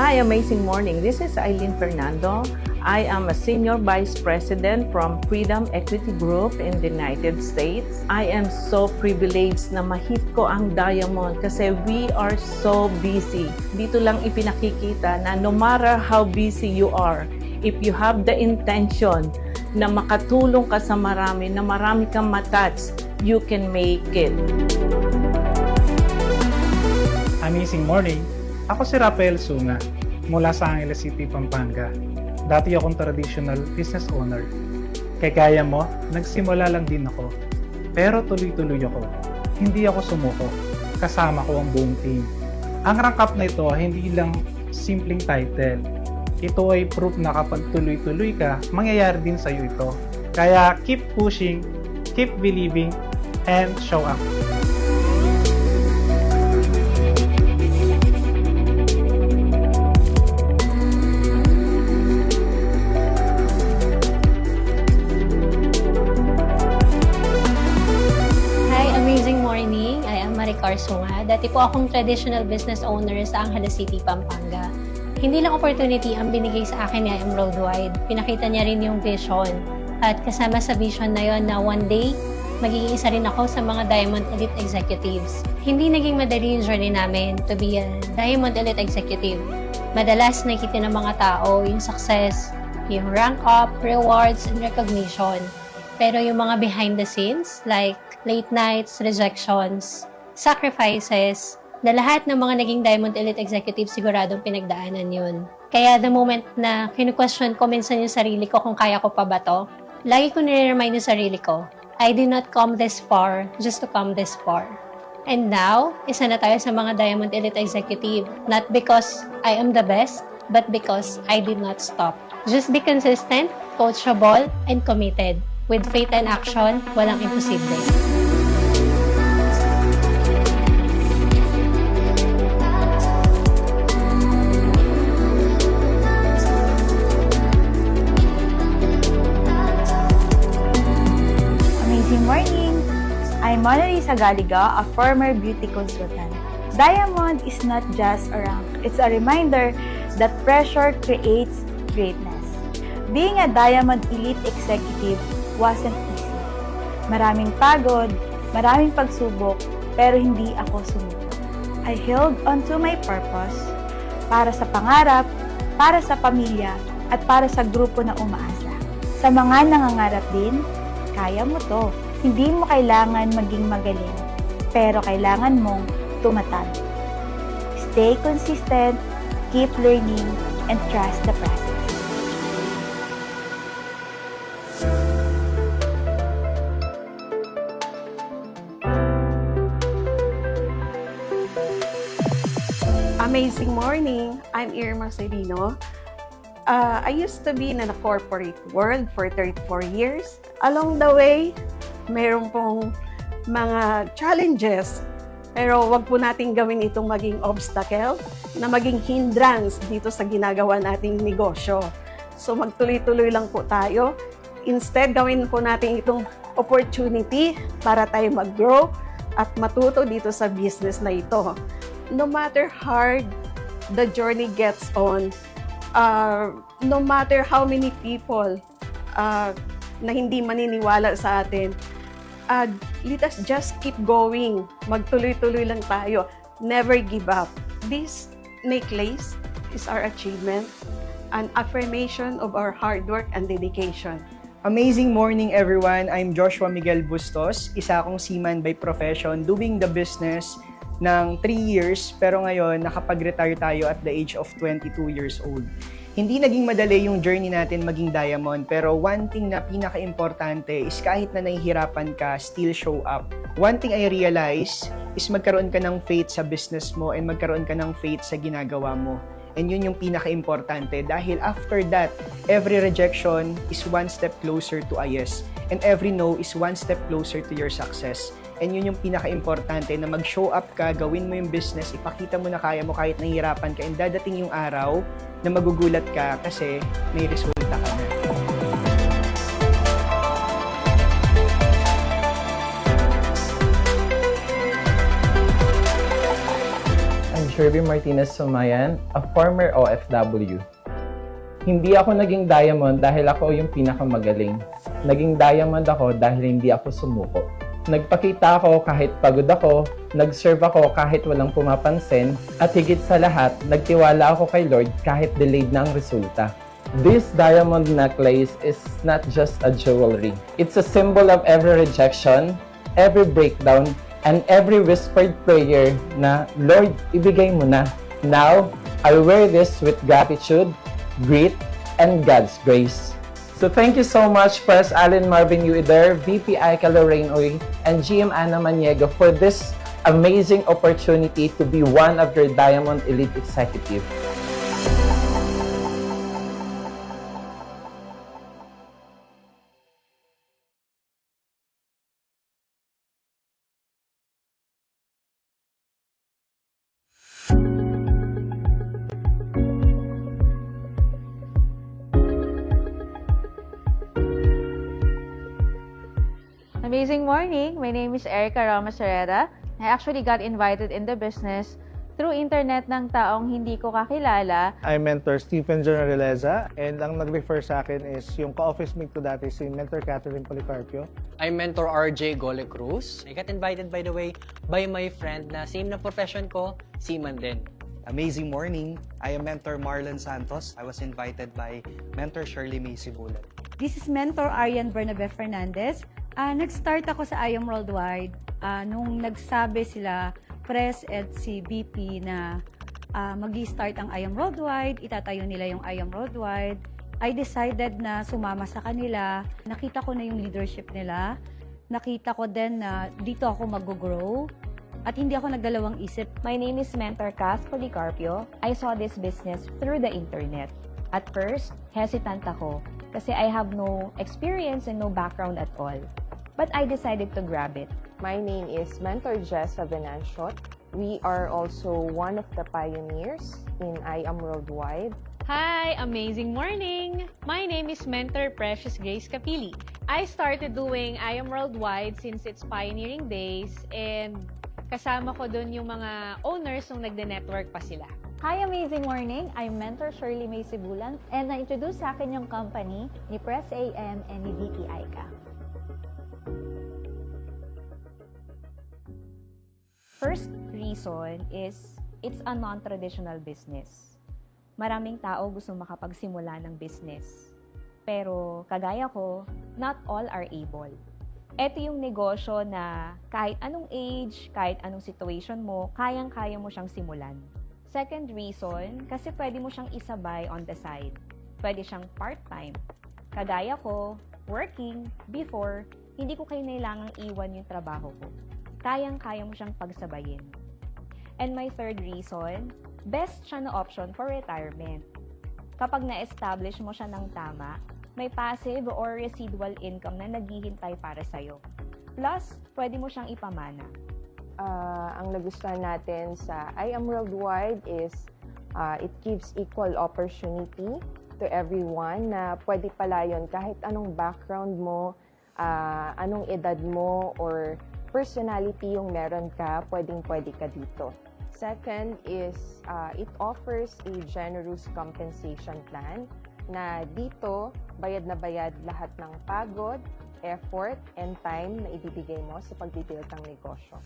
Hi, amazing morning. This is Eileen Fernando. I am a Senior Vice President from Freedom Equity Group in the United States. I am so privileged na ma-hit ko ang Diamond kasi we are so busy. Dito lang ipinakikita na no matter how busy you are, if you have the intention na makatulong ka sa marami, na marami kang matouch, you can make it. Amazing morning! Ako si Rafael Sunga mula sa Angeles City, Pampanga. Dati akong traditional business owner. Kaya mo, nagsimula lang din ako. Pero tuloy-tuloy ako. Hindi ako sumuko. Kasama ko ang buong team. Ang rank up na ito, hindi lang simpleng title. Ito ay proof na kapag tuloy-tuloy ka, mangyayari din sa iyo ito. Kaya keep pushing, keep believing, and show up. Sunga. Dati po akong traditional business owner sa Angeles City, Pampanga. Hindi lang opportunity ang binigay sa akin ni IM Worldwide. Pinakita niya rin yung vision. At kasama sa vision na yon na one day, magiging isa rin ako sa mga Diamond Elite Executives. Hindi naging madali yung journey namin to be a Diamond Elite Executive. Madalas nakikita ng mga tao yung success, yung rank up, rewards, and recognition. Pero yung mga behind the scenes, like late nights, rejections, sacrifices, na lahat ng mga naging Diamond Elite Executive siguradong pinagdaanan yun. Kaya the moment na kinu-question ko minsan yung sarili ko kung kaya ko pa ba to, lagi ko nire-remind yung sarili ko, I did not come this far just to come this far. And now, isa na tayo sa mga Diamond Elite Executive, not because I am the best, but because I did not stop. Just be consistent, coachable, and committed. With faith and action, walang imposible. I'm Mona Lisa Galiga, a former beauty consultant. Diamond is not just a rank, it's a reminder that pressure creates greatness. Being a Diamond Elite Executive wasn't easy. Maraming pagod, maraming pagsubok, pero hindi ako sumuko. I held onto my purpose para sa pangarap, para sa pamilya, at para sa grupo na umaasa. Sa mga nangangarap din, kaya mo to. Hindi mo kailangan maging magaling, pero kailangan mong tumatag. Stay consistent, keep learning, and trust the process. Amazing morning! I'm Irma Serino. I used to be in a corporate world for 34 years. Along the way, mayroon pong mga challenges, pero wag po natin gawin itong maging obstacle, na maging hindrance dito sa ginagawa nating negosyo. So magtuloy-tuloy lang po tayo. Instead, gawin po natin itong opportunity para tayo mag-grow at matuto dito sa business na ito. No matter hard the journey gets on, no matter how many people na hindi maniniwala sa atin, let us just keep going. Magtuloy-tuloy lang tayo. Never give up. This necklace is our achievement, an affirmation of our hard work and dedication. Amazing morning, everyone. I'm Joshua Miguel Bustos, isa akong seaman by profession, doing the business ng 3 years, pero ngayon nakapag-retire tayo at the age of 22 years old. Hindi naging madali yung journey natin maging Diamond, pero one thing na pinaka-importante is kahit na nahihirapan ka, still show up. One thing I realize is magkaroon ka ng faith sa business mo and magkaroon ka ng faith sa ginagawa mo. And yun yung pinaka-importante dahil after that, every rejection is one step closer to a yes. And every no is one step closer to your success. And yun yung pinaka-importante na mag-show up ka, gawin mo yung business, ipakita mo na kaya mo kahit nahihirapan ka, and dadating yung araw na magugulat ka kasi may resulta ka na. I'm Sherby Martinez Sumayan, a former OFW. Hindi ako naging diamond dahil ako yung pinakamagaling. Naging diamond ako dahil hindi ako sumuko. Nagpakita ako kahit pagod ako, nag-serve ako kahit walang pumapansin, at higit sa lahat, nagtiwala ako kay Lord kahit delayed na ang resulta. This diamond necklace is not just a jewelry. It's a symbol of every rejection, every breakdown, and every whispered prayer na, Lord, ibigay mo na. Now, I wear this with gratitude, grit, and God's grace. So thank you so much, Press Allen Marvin Uider, VP Aika Lorraine Uy, and GM Ana Maniego for this amazing opportunity to be one of your Diamond Elite Executive. Amazing morning! My name is Erica Ramos Herrera. I actually got invited in the business through internet ng taong hindi ko kakilala. I mentor Stephen Generaleza, and ang nag-refer sa akin is yung ka-office mate ko dati, si Mentor Catherine Policarpio. I mentor RJ Gole Cruz. I got invited, by the way, by my friend na same na profession ko, seaman din. Amazing morning! I am Mentor Marlon Santos. I was invited by Mentor Shirley May Sibulan. This is Mentor Arian Bernabe Fernandez. Nag-start ako sa IAM Worldwide nung nagsabi sila, Press at si BP na mag-start ang IAM Worldwide, itatayo nila yung IAM Worldwide. I decided na sumama sa kanila. Nakita ko na yung leadership nila. Nakita ko din na dito ako mag-grow. At hindi ako nagdalawang isip. My name is Mentor Cass Policarpio. I saw this business through the internet. At first, hesitant ako kasi I have no experience and no background at all. But I decided to grab it. My name is Mentor Jessa Venantiot. We are also one of the pioneers in IAM Worldwide. Hi! Amazing morning! My name is Mentor Precious Grace Capili. I started doing IAM Worldwide since its pioneering days and kasama ko dun yung mga owners nung nagde-network pa sila. Hi, amazing morning! I'm Mentor Shirley May Sibulan and na-introduce sa akin yung company ni Press AM and ni VP Aika. First reason is it's a non-traditional business. Maraming tao gusto makapagsimula ng business. Pero kagaya ko, not all are able. Ito yung negosyo na kahit anong age, kahit anong situation mo, kayang-kaya mo siyang simulan. Second reason, kasi pwede mo siyang isabay on the side. Pwede siyang part-time. Kagaya ko, working, before, hindi ko kailangang iwan yung trabaho ko. Kayang-kaya mo siyang pagsabayin. And my third reason, best siya na option for retirement. Kapag na-establish mo siya ng tama, may passive or residual income na naghihintay para sa'yo. Plus, pwede mo siyang ipamana. Ang nagustuhan natin sa IAM Worldwide is it gives equal opportunity to everyone na pwede pala yun kahit anong background mo, anong edad mo, or personality yung meron ka, pwedeng-pwede ka dito. Second is, it offers a generous compensation plan na dito, bayad na bayad lahat ng pagod, effort, and time na ibibigay mo sa pagbibuild ng negosyo.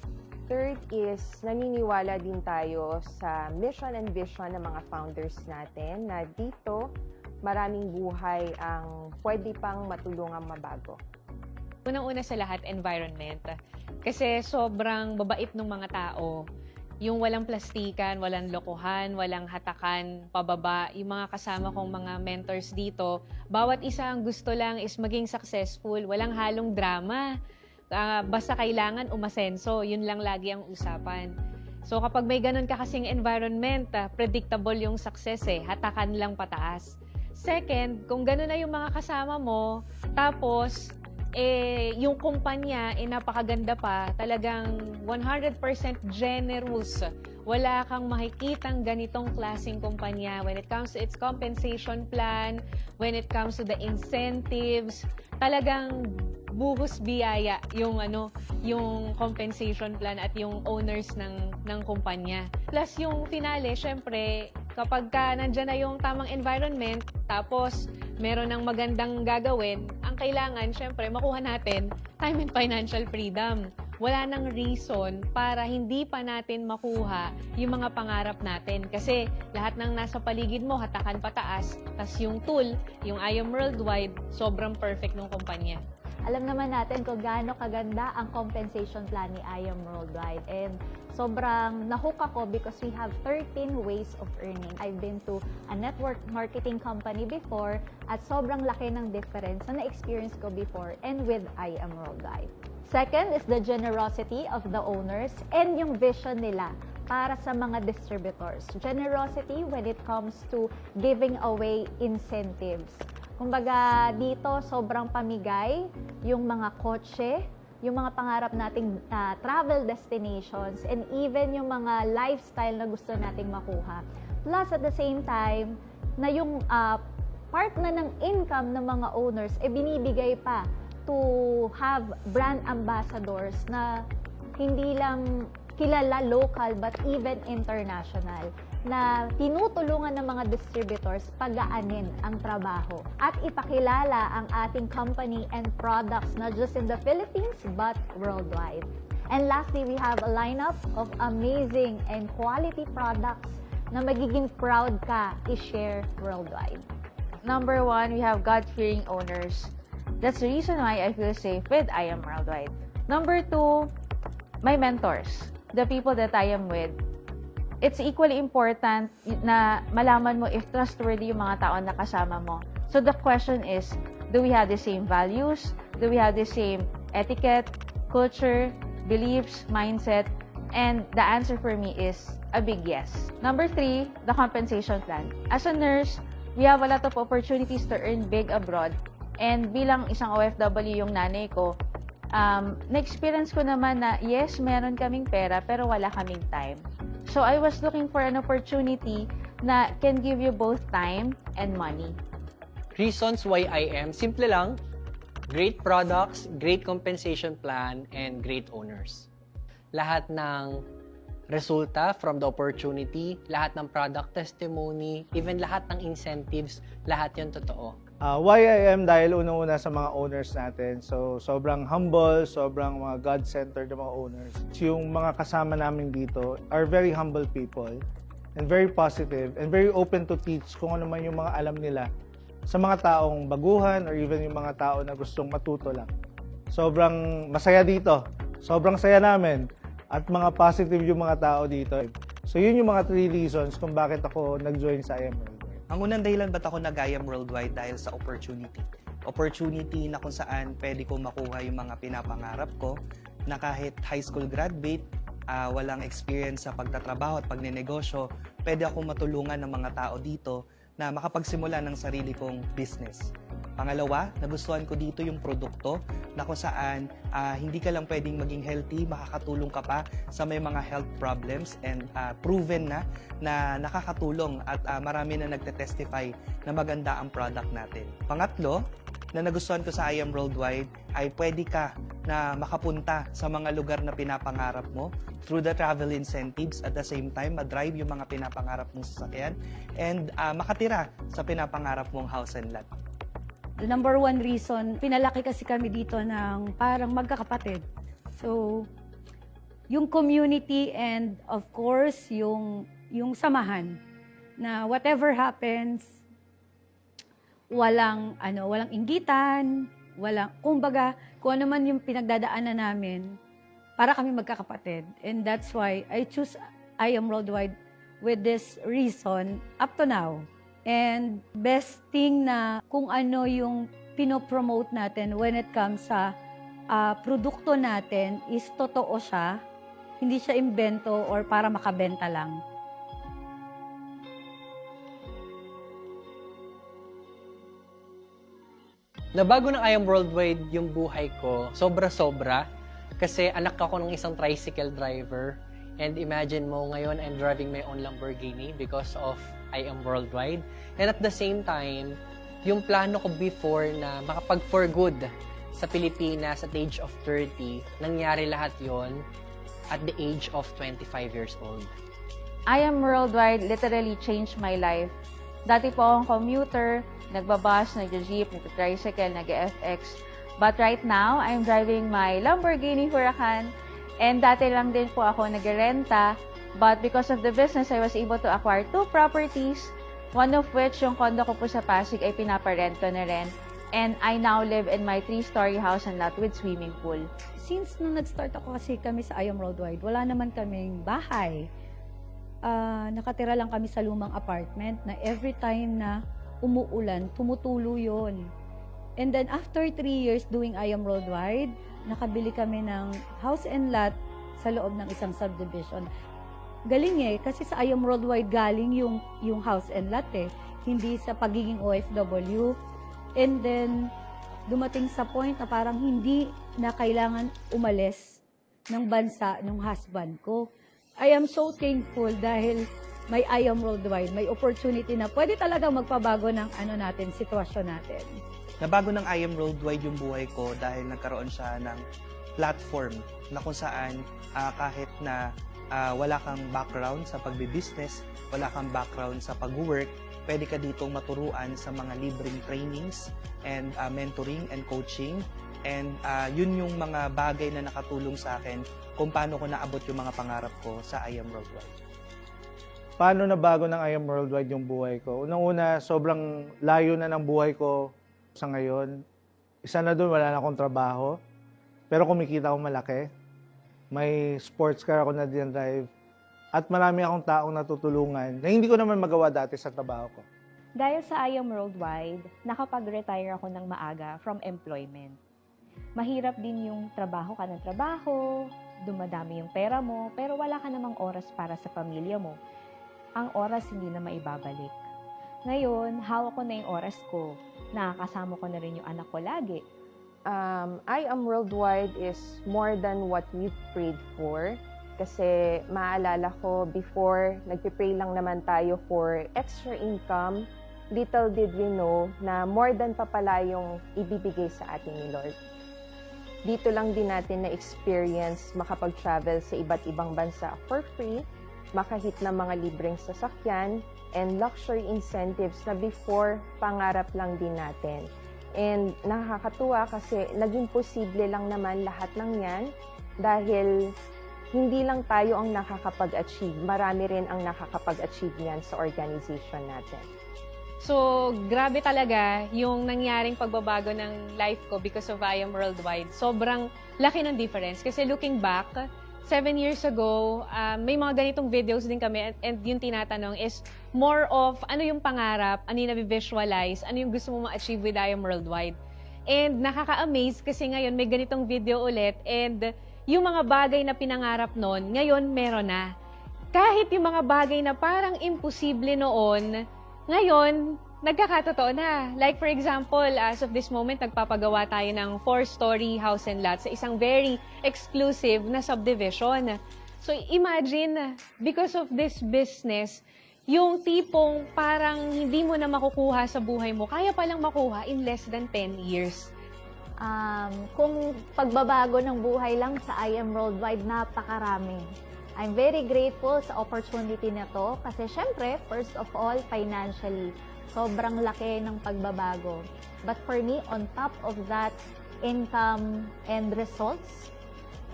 Third is, naniniwala din tayo sa mission and vision ng mga founders natin na dito, maraming buhay ang pwede pang matulungang mabago. Unang-una sa lahat, environment. Kasi sobrang babait ng mga tao. Yung walang plastikan, walang lokohan, walang hatakan, pababa. Yung mga kasama kong mga mentors dito, bawat isa ang gusto lang is maging successful. Walang halong drama. Basta kailangan umasenso. Yun lang lagi ang usapan. So kapag may ganun ka kasing environment, predictable yung success eh. Hatakan lang pataas. Second, kung ganun na yung mga kasama mo, tapos yung kumpanya, napakaganda pa, talagang 100% generous. Wala kang makikitang ganitong klaseng kumpanya when it comes to its compensation plan, when it comes to the incentives. Talagang buhos biyaya yung yung compensation plan at yung owners ng kumpanya. Plus yung finale, syempre, kapag nandyan na yung tamang environment, tapos meron ng magandang gagawin, ang kailangan, syempre, makuha natin time and financial freedom. Wala nang reason para hindi pa natin makuha yung mga pangarap natin. Kasi lahat ng nasa paligid mo, hatakan pataas, tas yung tool, yung I Am Worldwide, sobrang perfect ng kumpanya. Alam naman natin kung gaano kaganda ang compensation plan ni I Am Worldwide. And sobrang nahook ako because we have 13 ways of earning. I've been to a network marketing company before at sobrang laki ng difference na na-experience ko before and with I Am Worldwide. Second is the generosity of the owners and yung vision nila para sa mga distributors. Generosity when it comes to giving away incentives. Kumbaga dito sobrang pamigay yung mga kotse, yung mga pangarap nating travel destinations, and even yung mga lifestyle na gusto nating makuha. Plus at the same time, na yung part na ng income ng mga owners, binibigay pa to have brand ambassadors na hindi lang kilala local but even international, na tinutulungan ng mga distributors pagaanin ang trabaho at ipakilala ang ating company and products not just in the Philippines but worldwide. And lastly, we have a lineup of amazing and quality products na magiging proud ka i-share worldwide. Number 1, we have God-fearing owners. That's the reason why I feel safe with I Am Worldwide. Number 2, my mentors, the people that I am with. It's equally important na malaman mo if trustworthy yung mga tao na kasama mo. So the question is, do we have the same values? Do we have the same etiquette, culture, beliefs, mindset? And the answer for me is a big yes. Number 3, the compensation plan. As a nurse, we have a lot of opportunities to earn big abroad. And bilang isang OFW yung nanay ko, na-experience ko naman na yes, meron kaming pera pero wala kaming time. So I was looking for an opportunity na can give you both time and money. Reasons why I am, simple lang, great products, great compensation plan, and great owners. Lahat ng resulta from the opportunity, lahat ng product testimony, even lahat ng incentives, lahat yun totoo. Why I am dahil unang-una sa mga owners natin. So, sobrang humble, sobrang mga God-centered na mga owners. Yung mga kasama namin dito are very humble people and very positive and very open to teach kung ano man yung mga alam nila sa mga taong baguhan or even yung mga tao na gustong matuto lang. Sobrang masaya dito. Sobrang saya namin. At mga positive yung mga tao dito. So, yun yung mga 3 reasons kung bakit ako nag-join sa I Am Worldwide. Ang unang dahilan ba't ako nag-I Am Worldwide dahil sa opportunity. Opportunity na kung saan pwede ko makuha yung mga pinapangarap ko na kahit high school graduate, walang experience sa pagtatrabaho at pagnenegosyo, pwede akong matulungan ng mga tao dito na makapagsimula ng sarili kong business. Pangalawa, nagustuhan ko dito yung produkto na kung saan hindi ka lang pwedeng maging healthy, makakatulong ka pa sa may mga health problems and proven na nakakatulong at marami na nagte-testify na maganda ang product natin. Pangatlo, na nagustuhan ko sa I Am Worldwide ay pwede ka na makapunta sa mga lugar na pinapangarap mo through the travel incentives, at the same time ma-drive yung mga pinapangarap mong sasakyan and makatira sa pinapangarap mong house and lot. The number 1 reason, pinalaki kasi kami dito ng parang magkakapatid. So, yung community and of course, yung samahan na whatever happens, walang inggitan, kumbaga, kung ano man yung pinagdadaanan namin, para kami magkakapatid. And that's why I choose I Am Worldwide with this reason up to now. And best thing na kung ano yung pinopromote natin when it comes sa produkto natin is totoo siya, hindi siya imbento or para makabenta lang. Nabago ng I Am Worldwide yung buhay ko, sobra-sobra. Kasi anak ako ng isang tricycle driver. And imagine mo, ngayon I'm driving my own Lamborghini because of I Am Worldwide. And at the same time, yung plano ko before na makapag-for good sa Pilipinas at the age of 30, nangyari lahat yon at the age of 25 years old. I Am Worldwide literally changed my life. Dati po akong commuter, nagbabus, nag-jeep, nag-tricycle, nag-FX. But right now, I'm driving my Lamborghini Huracan. And dati lang din po ako nag-renta. But because of the business, I was able to acquire 2 properties. One of which, yung condo ko po sa Pasig ay pinaparent ko na rin. And I now live in my 3-story house and lot with swimming pool. Since nung nag-start ako kasi kami sa I Am Worldwide, wala naman kaming bahay. Nakatira lang kami sa lumang apartment na every time na umuulan, tumutulo yun. And then after 3 years doing I Am Worldwide, nakabili kami ng house and lot sa loob ng isang subdivision. Galing kasi sa I Am Worldwide galing yung house and lot hindi sa pagiging OFW. And then, dumating sa point na parang hindi na kailangan umalis ng bansa ng husband ko. I am so thankful dahil may I Am Worldwide, may opportunity na pwede talaga magpabago ng sitwasyon natin. Nabago ng I Am Worldwide yung buhay ko dahil nagkaroon siya ng platform na kung saan kahit na wala kang background sa pagbibusiness, wala kang background sa pag-work, pwede ka ditong maturuan sa mga libreng trainings and mentoring and coaching. And yun yung mga bagay na nakatulong sa akin kung paano ko naabot yung mga pangarap ko sa I Am Worldwide. Paano nabago ng I Am Worldwide yung buhay ko? Unang-una, sobrang layo na ng buhay ko sa ngayon. Isa na doon, wala na akong trabaho. Pero kumikita akong malaki. May sports car ako na din-drive. At marami akong taong natutulungan na hindi ko naman magawa dati sa trabaho ko. Dahil sa I Am Worldwide, nakapag-retire ako ng maaga from employment. Mahirap din yung trabaho ka ng trabaho, dumadami yung pera mo, pero wala ka namang oras para sa pamilya mo. Ang oras hindi na maibabalik. Ngayon, hawak ko na yung oras ko. Nakakasama ko na rin yung anak ko lagi. I Am Worldwide is more than what we've prayed for. Kasi maalala ko, before, nagpipray lang naman tayo for extra income. Little did we know na more than pa pala yung ibibigay sa atin ni Lord. Dito lang din natin na-experience makapag-travel sa iba't ibang bansa for free, makahit na mga libreng sasakyan, and luxury incentives na before, pangarap lang din natin. And nakakatuwa kasi naging posible lang naman lahat ng yan dahil hindi lang tayo ang nakakapag-achieve, marami rin ang nakakapag-achieve yan sa organization natin. So, grabe talaga yung nangyaring pagbabago ng life ko because of I Am Worldwide. Sobrang laki ng difference. Kasi looking back, 7 years ago, may mga ganitong videos din kami and yung tinatanong is more of ano yung pangarap, ano yung nabivisualize, ano yung gusto mo ma-achieve with I Am Worldwide. And nakaka-amaze kasi ngayon may ganitong video ulit and yung mga bagay na pinangarap noon, ngayon meron na. Kahit yung mga bagay na parang imposible noon, ngayon, nagkakatotoo na. Like for example, as of this moment, nagpapagawa tayo ng 4-story house and lot sa isang very exclusive na subdivision. So imagine, because of this business, yung tipong parang hindi mo na makukuha sa buhay mo, kaya palang makuha in less than 10 years. Kung pagbabago ng buhay lang sa I Am Worldwide, napakarami. I'm very grateful sa opportunity na to kasi syempre, first of all, financially, sobrang laki ng pagbabago. But for me, on top of that income and results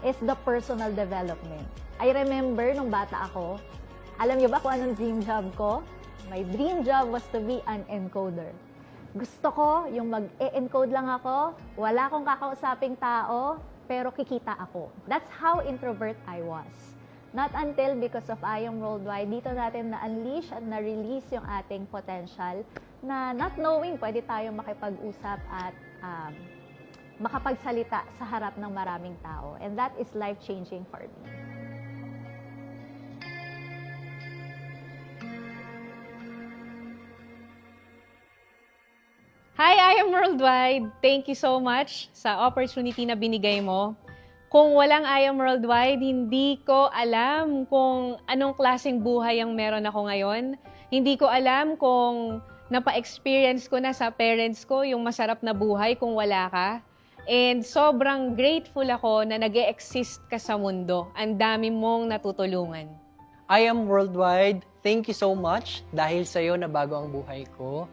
is the personal development. I remember nung bata ako, alam niyo ba kung anong dream job ko? My dream job was to be an encoder. Gusto ko yung mag-e-encode lang ako, wala akong kakausaping tao, pero kikita ako. That's how introvert I was. Not until because of I Am Worldwide, dito natin na-unleash at na-release yung ating potential na not knowing pwede tayong makipag-usap at makapagsalita sa harap ng maraming tao. And that is life-changing for me. Hi, I Am Worldwide! Thank you so much sa opportunity na binigay mo. Kung walang I Am Worldwide, hindi ko alam kung anong klaseng buhay ang meron ako ngayon. Hindi ko alam kung napa-experience ko na sa parents ko yung masarap na buhay kung wala ka. And sobrang grateful ako na nag-e-exist ka sa mundo. Ang dami mong natutulungan. I Am Worldwide, thank you so much dahil sa'yo nabago ang buhay ko.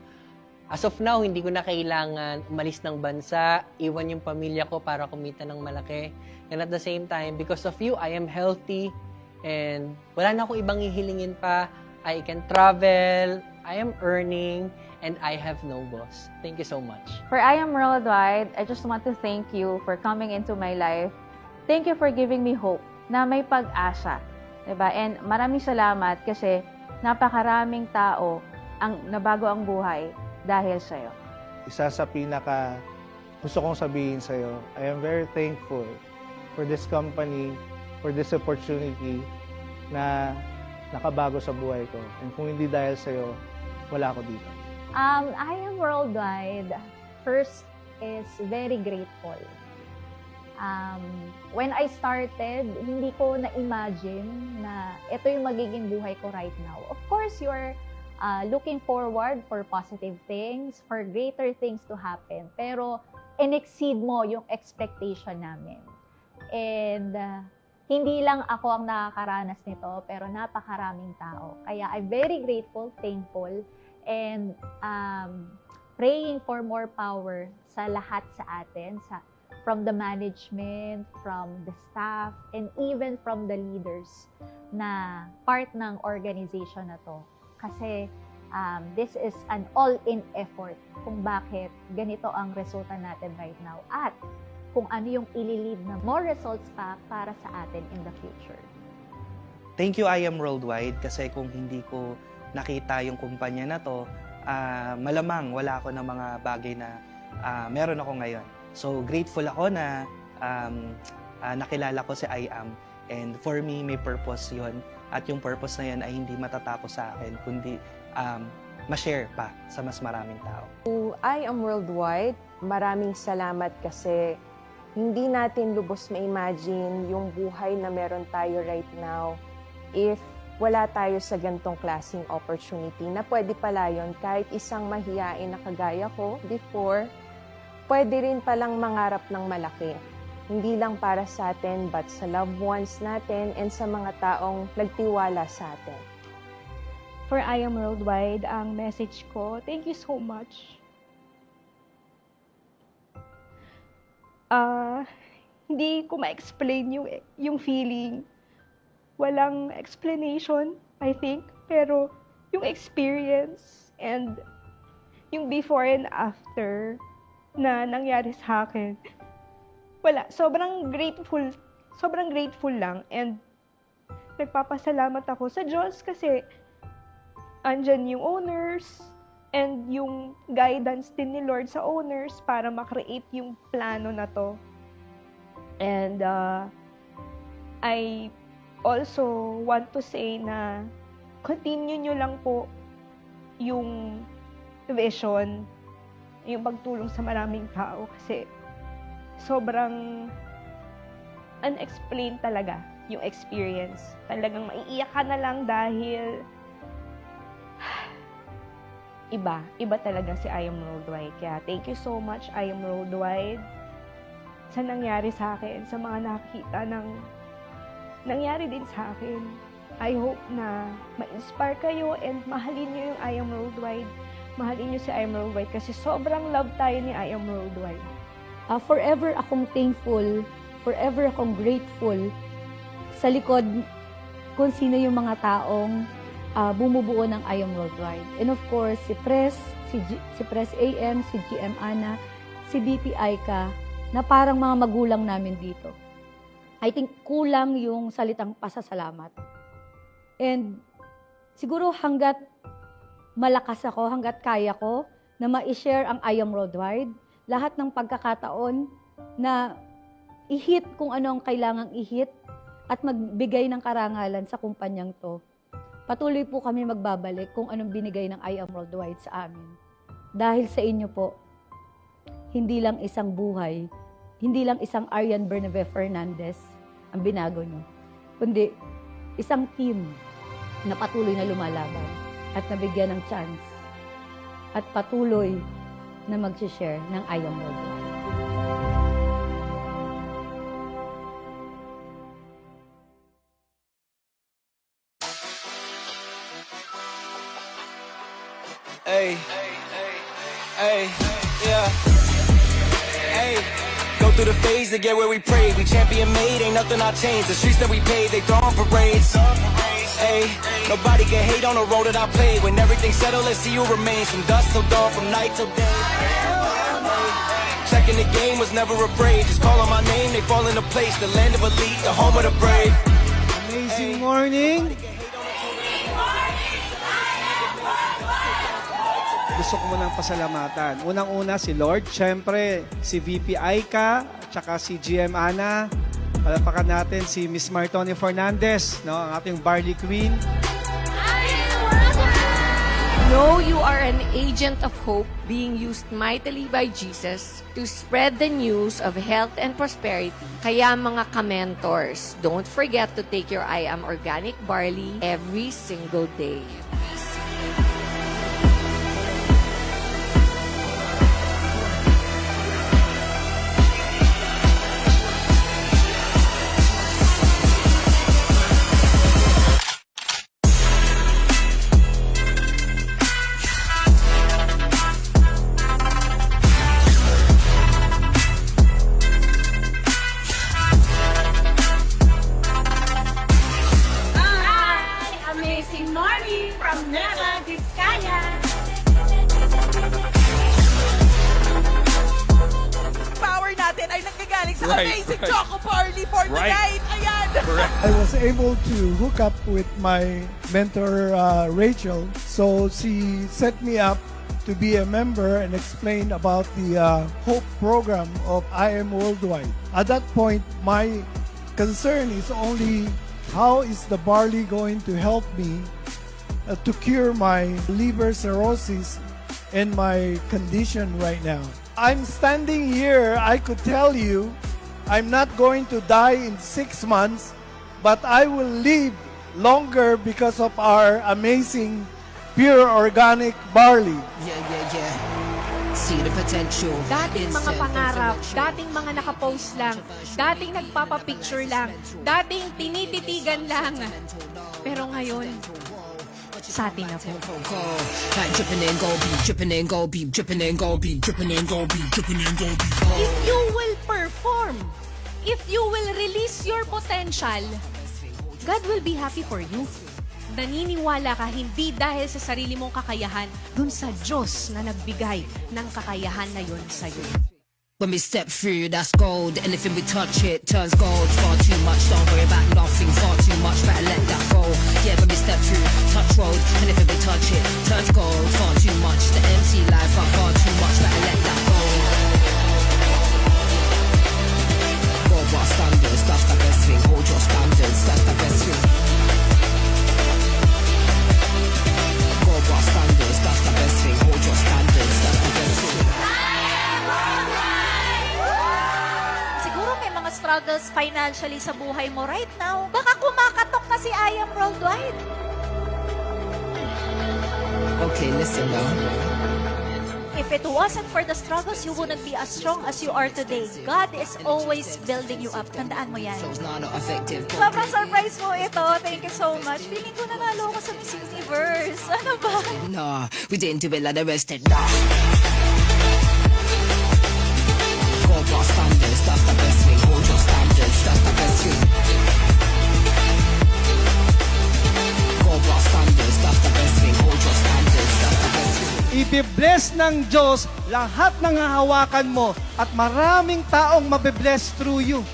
As of now, hindi ko na kailangan umalis ng bansa, iwan yung pamilya ko para kumita ng malaki. And at the same time, because of you, I am healthy and wala na akong ibang ihilingin pa. I can travel, I am earning, and I have no boss. Thank you so much. For I Am Worldwide, I just want to thank you for coming into my life. Thank you for giving me hope na may pag-asa. Diba? And maraming salamat kasi napakaraming tao ang nabago ang buhay dahil sa'yo. Isa sa pinaka gusto kong sabihin sa'yo, I am very thankful for this company, for this opportunity na nakabago sa buhay ko. And kung hindi dahil sa'yo, wala ako dito. I Am Worldwide, first is very grateful. When I started, hindi ko na-imagine na ito yung magiging buhay ko right now. Of course, you're looking forward for positive things, for greater things to happen. Pero, in-exceed mo yung expectation namin. And, hindi lang ako ang nakakaranas nito, pero napakaraming tao. Kaya, I'm very grateful, thankful, and praying for more power sa lahat sa atin, from the management, from the staff, and even from the leaders na part ng organization na to. Kasi this is an all-in effort kung bakit ganito ang resulta natin right now at kung ano yung ililid na more results pa para sa atin in the future. Thank you, I Am Worldwide, kasi kung hindi ko nakita yung kumpanya na to, malamang wala ako ng mga bagay na meron ako ngayon. So, grateful ako na nakilala ko si I Am. And for me, may purpose yon. At yung purpose na yan ay hindi matatapos sa akin, kundi ma-share pa sa mas maraming tao. To I Am Worldwide, maraming salamat kasi hindi natin lubos ma-imagine yung buhay na meron tayo right now if wala tayo sa gantong klaseng opportunity na pwede pala yun kahit isang mahiyain na kagaya ko before, pwede rin palang mangarap ng malaki. Hindi lang para sa atin, but sa loved ones natin and sa mga taong nagtiwala sa atin. For I Am Worldwide, ang message ko, thank you so much. Hindi ko ma-explain yung feeling. Walang explanation, I think, pero yung experience and yung before and after na nangyari sa akin, wala. Sobrang grateful lang and nagpapasalamat ako sa Diyos kasi andyan yung owners and yung guidance din ni Lord sa owners para makreate yung plano na to. And I also want to say na continue nyo lang po yung vision, yung pagtulong sa maraming tao kasi sobrang unexplained talaga yung experience. Talagang maiiyak ka na lang dahil iba talaga si I Am Worldwide. Kaya thank you so much, I Am Worldwide, sa nangyari sa akin, sa mga nakikita ng nangyari din sa akin. I hope na ma-inspire kayo and mahalin nyo yung I Am Worldwide. Mahalin nyo si I Am Worldwide kasi sobrang love tayo ni I Am Worldwide. Forever akong thankful, forever akong grateful sa likod kung sino yung mga taong bumubuo ng I Am Worldwide. And of course, si Press, si Press AM, si GM Ana, si BP Aika, na parang mga magulang namin dito. I think kulang yung salitang pasasalamat. And siguro hanggat malakas ako, hanggat kaya ko na ma-share ang I Am Worldwide, lahat ng pagkakataon na i-hit kung ano ang kailangang i-hit at magbigay ng karangalan sa kumpanyang to. Patuloy po kami magbabalik kung anong binigay ng I Am Worldwide sa amin. Dahil sa inyo po, hindi lang isang buhay, hindi lang isang Arian Bernabe Fernandez ang binago nyo, kundi isang team na patuloy na lumalaban at nabigyan ng chance at patuloy na mag-share ng I Am Worldwide. Hey, hey, yeah. Hey, go through the phase to get where we pray. We champion made, ain't nothing I changed. The streets that we paved, they throwing parades. Hey, nobody can hate on the road that I played. When everything's settled, let's see who remains. From dusk till dawn, from night till day. Checking the game, was never afraid. Just calling my name, they fall into place. The land of elite, the home of the brave. Amazing morning! Gusto ko munang pasalamatan. Unang-una si Lord, syempre si VP Aika, tsaka si GM Ana. Palapakan natin si Miss Martoni Fernandez, no, ang ating Barley Queen. Know you are an agent of hope being used mightily by Jesus to spread the news of health and prosperity. Kaya mga ka-mentors, don't forget to take your I Am Organic Barley every single day. Amazing morning from Nueva Vizcaya. Power natin ay nanggagaling sa Amazing Choco Barley for the night. Ayan! I was able to hook up with my mentor, Rachel. So she set me up to be a member and explain about the Hope program of I Am Worldwide. At that point, my concern is only how is the barley going to help me to cure my liver cirrhosis and my condition right now. I'm standing here, I could tell you, I'm not going to die in 6 months, but I will live longer because of our amazing pure organic barley. Yeah. See the potential. Dating mga pangarap, dating mga nakapost lang, dating nagpapapicture lang, dating tinititigan lang. Pero ngayon, sa atin na po. Like dripping in gold beep, dripping in gold beep, dripping in gold beep, dripping in gold beep, dripping in gold beep. If you will perform, if you will release your potential, God will be happy for you. Naniniwala ka hindi dahil sa sarili mong kakayahan, dun sa Diyos na nagbigay ng kakayahan na yun sa'yo. When we step through, that's gold. Anything we touch, it turns gold. Far too much, don't worry about nothing. Far too much, better let that go. Yeah, when we step through, touch road. Anything we touch, it turns gold. Far too much, the MC life, far too much, better let that go. Worldwide standards, that's the best thing. Hold your standards, that's the best thing. Worldwide standards, that's the best thing. Hold your standards, that's the best thing. Siguro may mga struggles financially sa buhay mo right now. Baka kumakatok na si I Am Worldwide. Okay, listen now. If it wasn't for the struggles, you wouldn't be as strong as you are today. God is always building you up. Tandaan mo yan. Sobrang surprise mo ito. Thank you so much. Feeling ko nanalo ko sa Miss Universe. Ano ba? Nah, we didn't do it like the rest did. Nah. Worldwide standards, that's the best thing. Hold your standards, that's the best thing. Worldwide standards, that's the best thing. Hold your standards, that's the best thing. I-bless ng Diyos lahat ng hahawakan mo at maraming taong mabibless through you.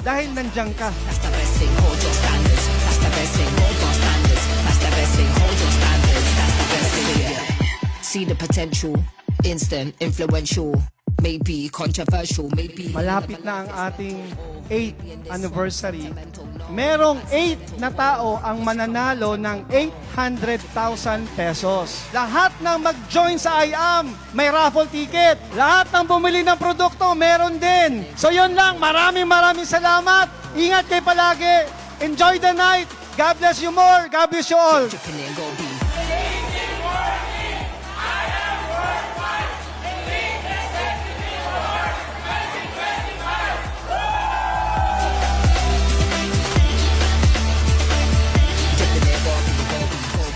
Dahil nandiyan ka. That's the best thing. Hold your standards, that's the best thing. Hold your standards, that's the best thing. Hold your standards, that's the best thing. See the potential, instant, influential. Maybe controversial, maybe... Malapit na ang ating 8th anniversary. Merong 8 na tao ang mananalo ng 800,000 pesos. Lahat ng mag-join sa I Am, may raffle ticket. Lahat ng bumili ng produkto, meron din. So yun lang, maraming salamat. Ingat kayo palagi. Enjoy the night. God bless you more. God bless you all.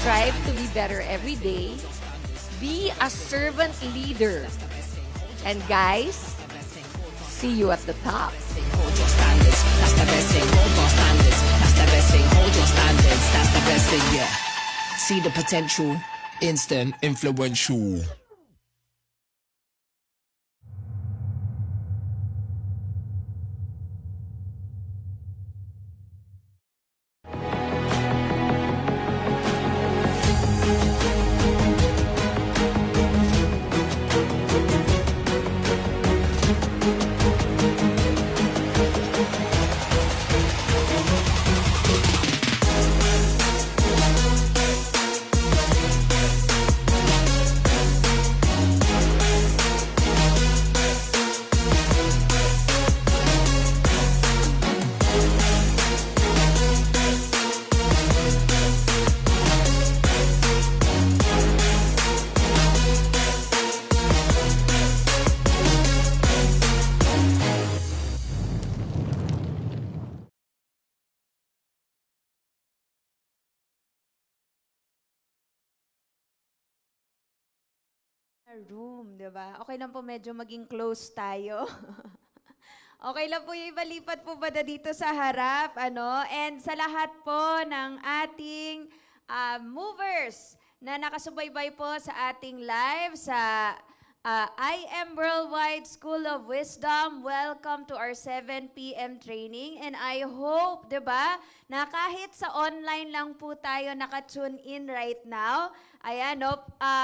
Strive to be better every day. Be a servant leader. And guys, see you at the top. Hold your standards, that's the best thing. Hold your standards, that's the best thing. Hold your standards, that's the best thing, yeah. See the potential, instant, influential. Room, di ba? Okay lang po medyo maging close tayo. Okay lang po yung ibalipat po ba na dito sa harap, ano? And sa lahat po ng ating movers na nakasubaybay po sa ating live sa I Am Worldwide School of Wisdom. Welcome to our 7 p.m. training. And I hope, di ba, na kahit sa online lang po tayo nakatune in right now, ayan, no,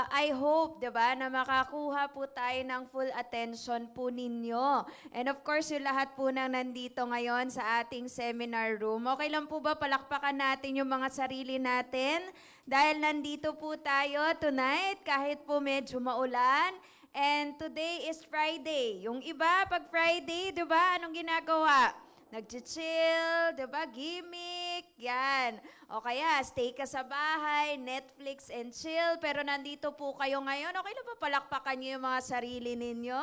I hope, di ba, na makakuha po tayo ng full attention po ninyo. And of course, yung lahat po nang nandito ngayon sa ating seminar room. Okay lang po ba palakpakan natin yung mga sarili natin? Dahil nandito po tayo tonight, kahit po medyo maulan. And today is Friday. Yung iba, pag Friday, di ba, anong ginagawa? Nag-chill, di ba? Gimmick, yan. O kaya, stay ka sa bahay, Netflix and chill. Pero nandito po kayo ngayon. Okay lang ba palakpakan niyo yung mga sarili ninyo?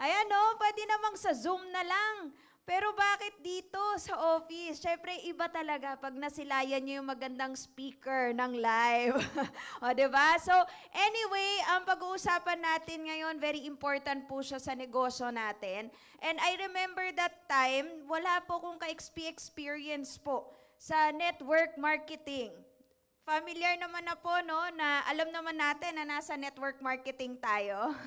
Ayan, no? Pwede namang sa Zoom na lang. Pero bakit dito sa office? Siyempre, iba talaga pag nasilayan niyo yung magandang speaker ng live. O, diba? So, anyway, ang pag-uusapan natin ngayon, very important po siya sa negosyo natin. And I remember that time, wala po kong ka-experience po sa network marketing. Familiar naman na po, no, na alam naman natin na nasa network marketing tayo.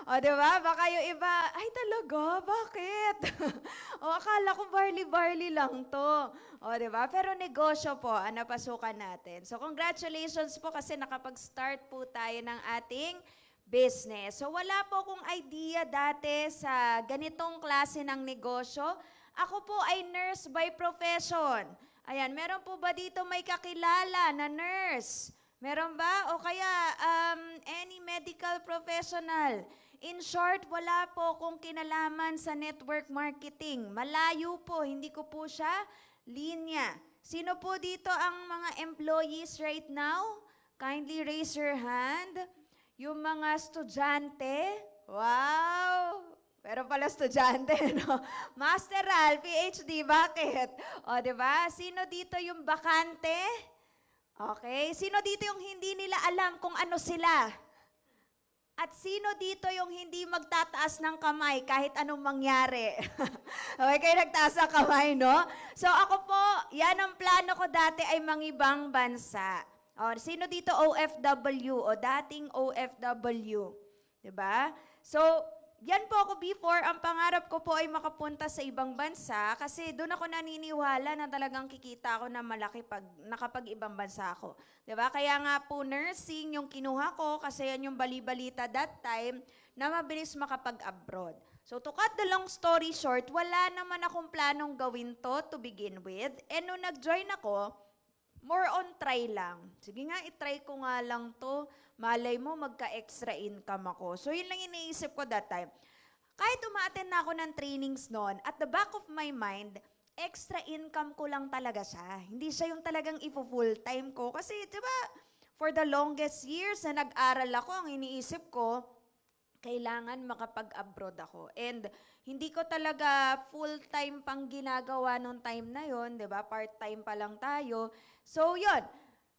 O, diba? Baka yung iba, ay talaga, bakit? O, akala ko barley-barley lang to. O, diba? Pero negosyo po ang napasukan natin. So, congratulations po kasi nakapag-start po tayo ng ating business. So, wala po akong idea dati sa ganitong klase ng negosyo. Ako po ay nurse by profession. Ayan, meron po ba dito may kakilala na nurse? Meron ba? O kaya any medical professional? In short, wala po akong kinalaman sa network marketing. Malayo po, hindi ko po siya linya. Sino po dito ang mga employees right now? Kindly raise your hand. Yung mga estudyante. Wow! Pero pala estudyante, no? Masteral, PhD, bakit? O, diba? Sino dito yung bakante? Okay. Sino dito yung hindi nila alam kung ano sila? At sino dito yung hindi magtataas ng kamay kahit anong mangyari? Okay, kayo nagtaas ng kamay, no? So ako po, yan ang plano ko dati ay mangibang bansa. O, sino dito OFW o dating OFW? Diba? So, yan po ako before, ang pangarap ko po ay makapunta sa ibang bansa kasi doon ako naniniwala na talagang kikita ako na malaki pag nakapag-ibang bansa ako. Diba? Kaya nga po nursing yung kinuha ko kasi yan yung bali-balita that time na mabilis makapag-abroad. So to cut the long story short, wala naman akong planong gawin to begin with. And nung nag-join ako, more on try lang. Sige nga, itry ko nga lang to. Malay mo, magka-extra income ako. So, yun lang iniisip ko that time. Kahit umattend na ako ng trainings noon, at the back of my mind, extra income ko lang talaga siya. Hindi siya yung talagang ipo-full time ko. Kasi, di ba, for the longest years na nag-aral ako, ang iniisip ko, kailangan makapag-abroad ako. And hindi ko talaga full-time pang ginagawa nung time na yon, di ba? Part-time pa lang tayo. So, yun.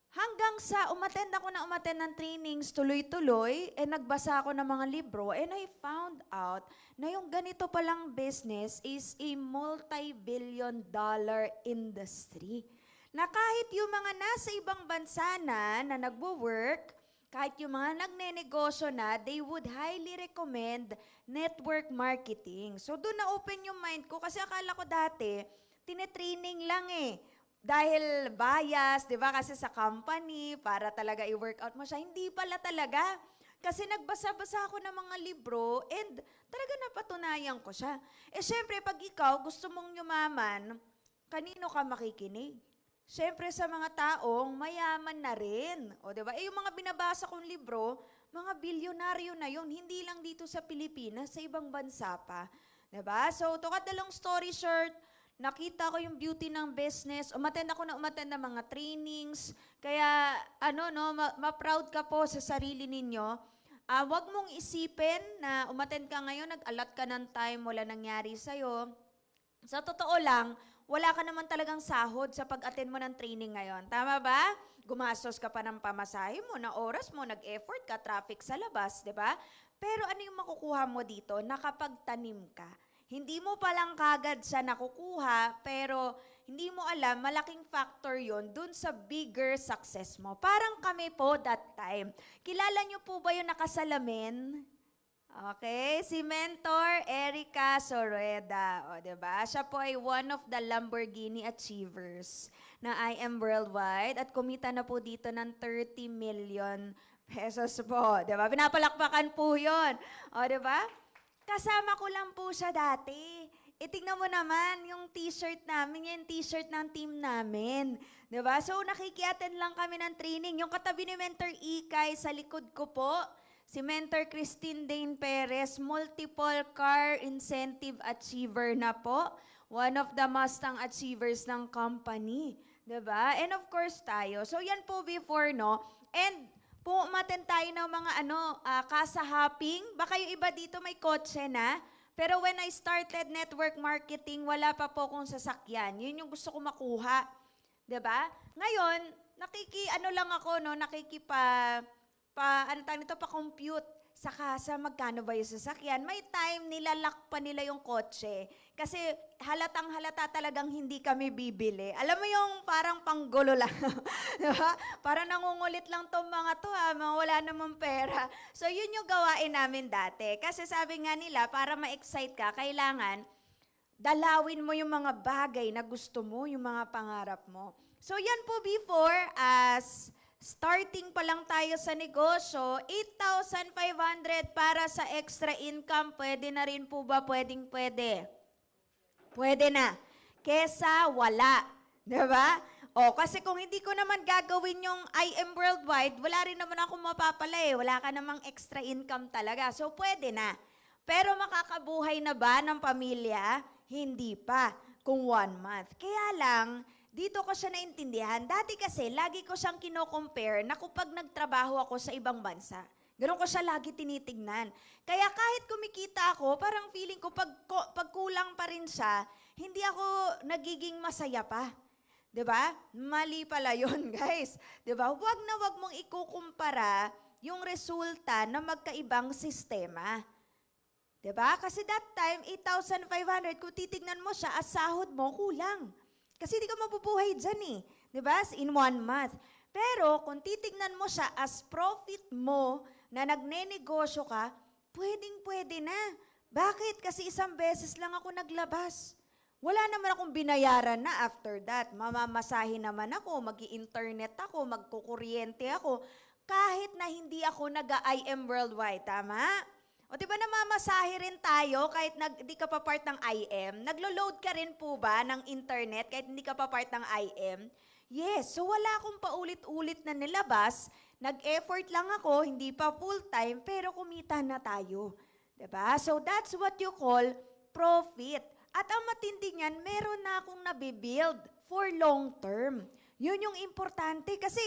Hanggang sa umattend ng trainings, tuloy-tuloy, nagbasa ako ng mga libro, and I found out na yung ganito palang business is a multi-billion dollar industry. Na kahit yung mga nasa ibang bansa na nagwo-work, kahit yung mga nagnenegosyo na, they would highly recommend network marketing. So doon na-open yung mind ko kasi akala ko dati, tinetraining lang Dahil bias, di ba? Kasi sa company, para talaga i-workout mo siya. Hindi pala talaga. Kasi nagbasa-basa ako ng mga libro and talaga napatunayan ko siya. Syempre, pag ikaw gusto mong yumaman, kanino ka makikinig? Syempre sa mga taong mayaman na rin. O, di ba? Yung mga binabasa kong libro, mga bilyonaryo na yun. Hindi lang dito sa Pilipinas, sa ibang bansa pa. Di ba? So, to cut the long story short, nakita ko yung beauty ng business. Umattend ng mga trainings. Kaya, ma-proud ka po sa sarili ninyo. Huwag mong isipin na umattend ka ngayon, nag-allot ka ng time, wala nangyari sa'yo. Sa totoo lang, wala ka naman talagang sahod sa pag-attend mo ng training ngayon. Tama ba? Gumastos ka pa ng pamasahe mo, na oras mo, nag-effort ka, traffic sa labas, di ba? Pero ano yung makukuha mo dito? Nakapagtanim ka. Hindi mo palang kagad siya nakukuha, pero hindi mo alam, malaking factor yon dun sa bigger success mo. Parang kami po that time. Kilala niyo po ba yung nakasalamin? Okay, si Mentor Erica Soreda. O, diba? Siya po ay one of the Lamborghini Achievers na I Am Worldwide at kumita na po dito ng 30 million pesos po. Diba? Pinapalakpakan po yun. O, diba? Kasama ko lang po siya dati. Tingnan mo naman yung t-shirt namin, yung t-shirt ng team namin. Diba? So, nakikiattend lang kami ng training. Yung katabi ni Mentor Ikay, sa likod ko po, si Mentor Christine Dane Perez, multiple car incentive achiever na po. One of the Mustang achievers ng company. Diba? And of course tayo. So, yan po before, no? And umattend tayo ng mga kasa hopping. Baka yung iba dito may kotse na. Pero when I started network marketing, wala pa po akong sasakyan. Yun yung gusto ko makuha. 'Di ba? Ngayon, pa-compute sa kasa, magkano ba yung sasakyan? May time nilalak pa nila yung kotse. Kasi halatang-halata talagang hindi kami bibili. Alam mo yung parang panggulo lang. Diba? Parang nangungulit lang tong mga to, mga wala namang pera. So yun yung gawain namin dati. Kasi sabi nga nila, para ma-excite ka, kailangan dalawin mo yung mga bagay na gusto mo, yung mga pangarap mo. So yan po before, as starting pa lang tayo sa negosyo, 8,500 para sa extra income. Pwede na rin po ba? Pwede. Pwede na. Kesa wala. Diba? Kasi kung hindi ko naman gagawin yung I Am Worldwide, wala rin naman akong mapapala Wala ka namang extra income talaga. So, pwede na. Pero makakabuhay na ba ng pamilya? Hindi pa. Kung 1 month. Kaya lang, dito ko siya naintindihan. Dati kasi, lagi ko siyang kino-compare na kapag nagtrabaho ako sa ibang bansa. Ganun ko siya lagi tinitignan. Kaya kahit kumikita ako, parang feeling ko pag kulang pa rin siya, hindi ako nagiging masaya pa. 'Di ba? Mali pala 'yon, guys. 'Di ba? Huwag na huwag mong ikukumpara yung resulta ng magkaibang sistema. 'Di ba? Kasi that time, 8,500, kung titignan mo siya, as sahod mo, kulang. Kasi di ka mabubuhay dyan 'Di ba? In 1 month. Pero kung titignan mo siya as profit mo na nagnenegosyo ka, pwedeng-pwede na. Bakit? Kasi isang beses lang ako naglabas. Wala naman akong binayaran na after that. Mamamasahin naman ako, mag-i-internet ako, magkukuryente ako. Kahit na hindi ako nag-I Am Worldwide. Tama? O diba namamasahe rin tayo kahit di ka pa part ng IM? Naglo-load ka rin po ba ng internet kahit hindi ka pa part ng IM? Yes, so wala akong paulit-ulit na nilabas. Nag-effort lang ako, hindi pa full-time, pero kumita na tayo. Diba? So that's what you call profit. At ang matindi niyan, meron na akong nabibuild for long term. Yun yung importante kasi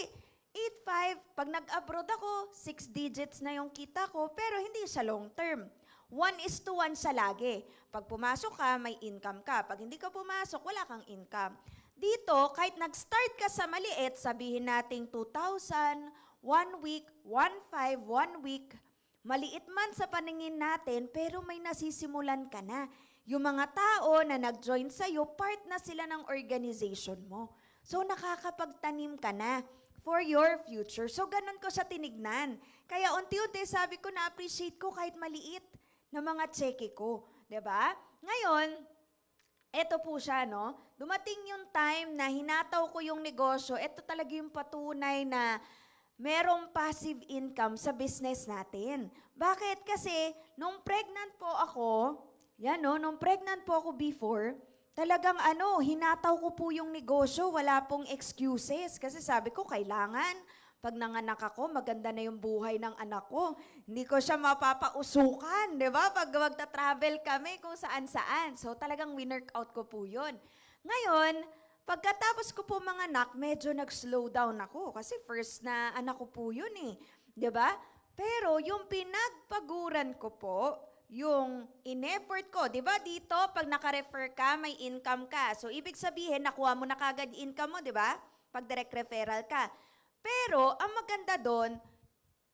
8,500, pag nag-abroad ako, 6 digits na yung kita ko, pero hindi siya long term. 1:1 siya lagi. Pag pumasok ka, may income ka. Pag hindi ka pumasok, wala kang income. dito, kahit nag-start ka sa maliit, sabihin nating 2,000, 1 week, 1,500, 1 week, maliit man sa paningin natin, pero may nasisimulan ka na. Yung mga tao na nag-join sa'yo, part na sila ng organization mo. So, nakakapagtanim ka na for your future. So, ganun ko siya tinignan. Kaya unti-unti sabi ko, na-appreciate ko kahit maliit na mga cheque ko. 'Di ba? Ngayon, eto po siya, no? Dumating yung time na hinataw ko yung negosyo. Eto talaga yung patunay na merong passive income sa business natin. Bakit? Kasi nung pregnant po ako, nung pregnant po ako before, talagang hinataw ko po yung negosyo, wala pong excuses. Kasi sabi ko, kailangan, pag nanganak ako, maganda na yung buhay ng anak ko. Hindi ko siya mapapausukan, di ba? Pag magta-travel kami kung saan-saan. So talagang winorkout ko po yun. Ngayon, pagkatapos ko po manganak, medyo nag-slow down ako. Kasi first na anak ko po yun eh. Di ba? Pero yung pinagpaguran ko po, yung in-effort ko, di ba dito, pag naka-refer ka, may income ka. So, ibig sabihin, nakuha mo na kagad income mo, di ba? Pag direct referral ka. Pero, ang maganda doon,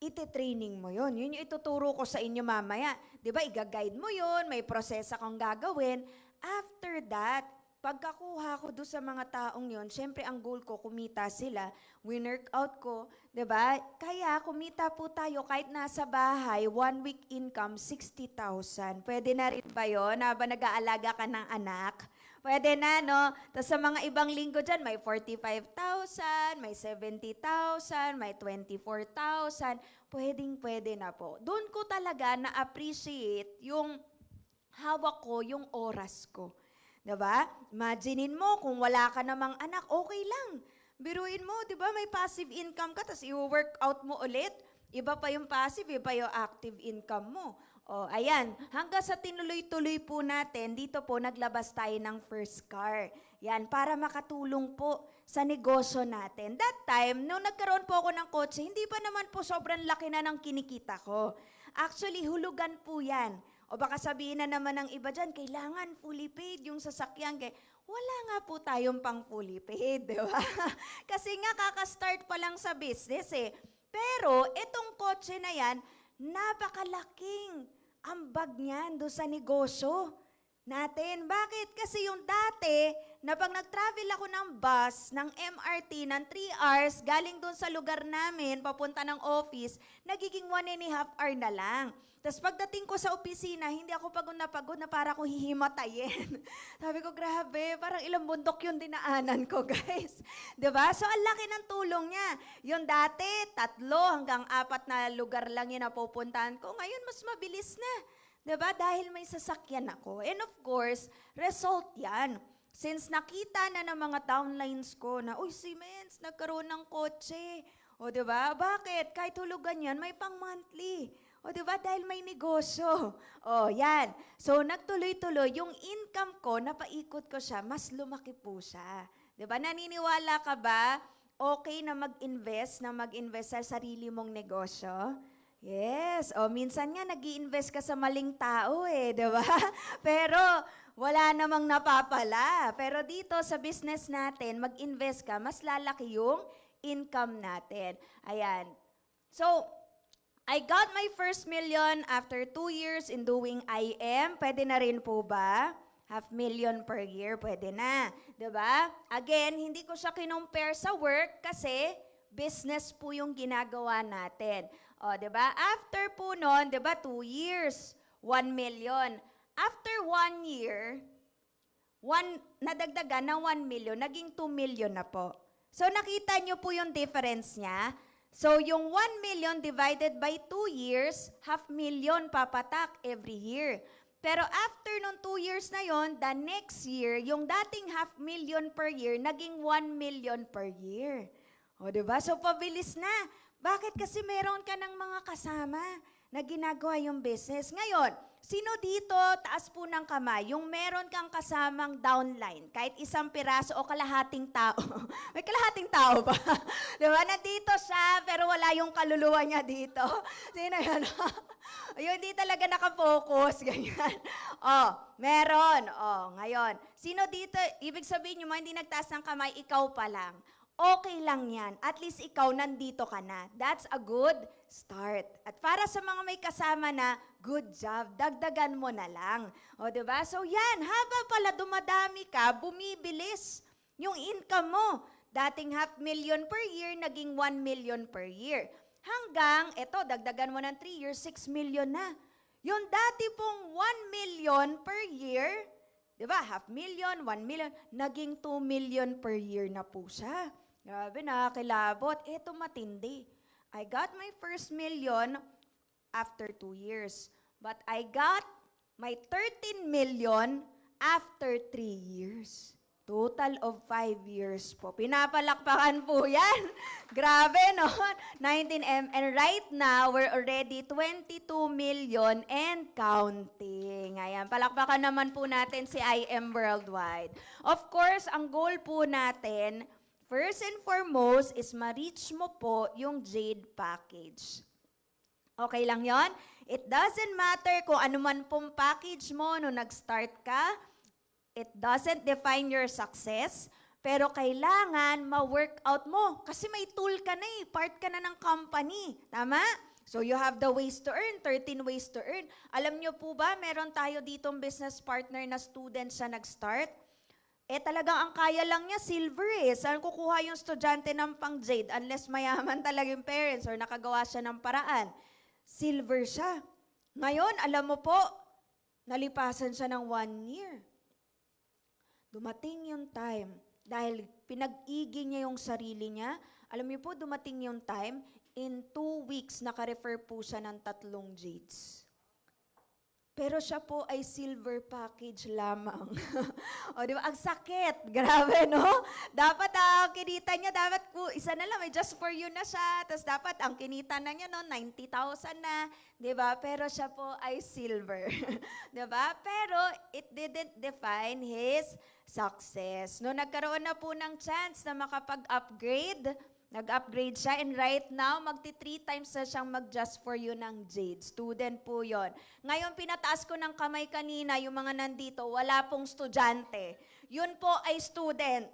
iti-training mo yun. Yun yung ituturo ko sa inyo mamaya. Di ba, i-guide mo yun, may prosesa kang gagawin. After that, pagkakuha ko doon sa mga taong yon, syempre ang goal ko, kumita sila, winorkout ko, 'di ba? Kaya kumita po tayo kahit nasa bahay, 1 week income, 60,000. Pwede na rin ba yun? Habang nag-aalaga ka ng anak? Pwede na, no? Tapos sa mga ibang linggo dyan, may 45,000, may 70,000, may 24,000. Pwedeng-pwede na po. Doon ko talaga na-appreciate yung hawak ko, yung oras ko. Diba? Imaginein mo, kung wala ka namang anak, okay lang. Biruin mo, diba? May passive income ka, tapos i-workout mo ulit. Iba pa yung passive, iba yung active income mo. O, ayan. Hanggang sa tinuloy-tuloy po natin, dito po naglabas tayo ng first car. Yan, para makatulong po sa negosyo natin. That time, nung nagkaroon po ako ng kotse, hindi pa naman po sobrang laki na ng kinikita ko. Actually, hulugan po yan. O baka sabihin na naman ng iba dyan, kailangan fully paid yung sasakyan. Wala nga po tayong pang fully paid, di ba? Kasi nga kakastart pa lang sa business eh. Pero itong kotse na yan, napakalaking ambag niyan doon sa negosyo natin. Bakit? Kasi yung dati, na pag nag-travel ako ng bus, ng MRT, ng 3 hours, galing doon sa lugar namin, papunta ng office, nagiging 1.5 hour na lang. Tapos pagdating ko sa opisina, hindi ako pagod na para ko hihimatayin. Sabi ko, grabe, parang ilang bundok yung dinaanan ko, guys. Diba? So, ang laki ng tulong niya. Yung dati, 3 hanggang 4 na lugar lang yun na pupuntahan ko. Ngayon, mas mabilis na. Diba? Dahil may sasakyan ako. And of course, result yan. Since nakita na ng mga downlines ko na, uy, Siemens, nagkaroon ng kotse. O diba? Bakit? Kahit hulugan yan, may pang monthly. O diba? Dahil may negosyo. O yan. So, nagtuloy-tuloy. Yung income ko, napaikot ko siya, mas lumaki po siya. Diba? Naniniwala ka ba? Okay na mag-invest sa sarili mong negosyo? Yes. O, minsan nga nag-i-invest ka sa maling tao eh, di ba? Pero wala namang napapala. Pero dito sa business natin, mag-invest ka, mas lalaki yung income natin. Ayan. So, I got my first million after 2 years in doing IM. Pwede na rin po ba? 500,000 per year, pwede na. Di ba? Again, hindi ko siya kinumpare sa work kasi business po yung ginagawa natin. O, 'di ba? After po noon, 'di ba, 2 years, 1 million. After 1 year, nadagdagan ng 1 million, naging 2 million na po. So, nakita nyo po yung difference niya. So, yung 1 million divided by 2 years, 500,000 papatak every year. Pero after nung 2 years na yon, the next year, yung dating 500,000 per year, naging 1 million per year. O, diba? So, pabilis na. Bakit? Kasi meron ka ng mga kasama. na ginagawa yung business. Ngayon, sino dito, taas po ng kamay, yung meron kang kasamang downline, kahit isang piraso o kalahating tao. May kalahating tao ba? Diba? Nandito siya, pero wala yung kaluluwa niya dito. Sino yan? Yung di talaga nakafocus, ganyan. Meron. Ngayon, sino dito, ibig sabihin yung mga hindi nagtaas ng kamay, ikaw pa lang. Okay lang yan. At least ikaw nandito ka na. That's a good start. At para sa mga may kasama na, good job, dagdagan mo na lang. O, diba? So yan, haba pala dumadami ka, bumibilis yung income mo. Dating 500,000 per year, naging 1 million per year. Hanggang, eto, dagdagan mo ng 3 years, 6 million na. Yung dati pong 1 million per year, di ba, 500,000, 1 million, naging 2 million per year na po siya. Grabe, nakakilabot. Ito matindi. I got my first million after 2 years. But I got my 13 million after 3 years. Total of 5 years po. Pinapalakpakan po yan. Grabe, no? 19M. And right now, we're already 22 million and counting. Ayan, palakpakan naman po natin si IM Worldwide. Of course, ang goal po natin, first and foremost, is ma-reach mo po yung Jade package. Okay lang yon? It doesn't matter kung ano man pong package mo nung nag-start ka. It doesn't define your success, pero kailangan ma-workout mo. Kasi may tool ka na part ka na ng company. Tama? So you have the ways to earn, 13 ways to earn. Alam nyo po ba, meron tayo ditong business partner na student siya nag-start? Talagang ang kaya lang niya, silver Saan kukuha yung estudyante ng pang Jade? Unless mayaman talaga yung parents or nakagawa siya ng paraan. Silver siya. Ngayon, alam mo po, nalipasan siya ng 1 year. Dumating yung time, dahil pinag-igi niya yung sarili niya, alam niyo po, dumating yung time, in 2 weeks, naka-refer po siya ng 3 Jades. Pero siya po ay silver package lamang. O, di ba? Ang sakit. Grabe, no? Dapat ang kinita niya, dapat po, isa na lang, may just for you na siya. Tapos dapat ang kinita na niya, no, 90,000 na. Di ba? Pero siya po ay silver. Di ba? Pero it didn't define his success. No, nagkaroon na po ng chance na makapag-upgrade. Nag-upgrade siya and right now, magti 3 times na siyang mag-just for you ng Jade. Student po yon. Ngayon, pinataas ko ng kamay kanina, yung mga nandito, wala pong estudyante. Yun po ay student.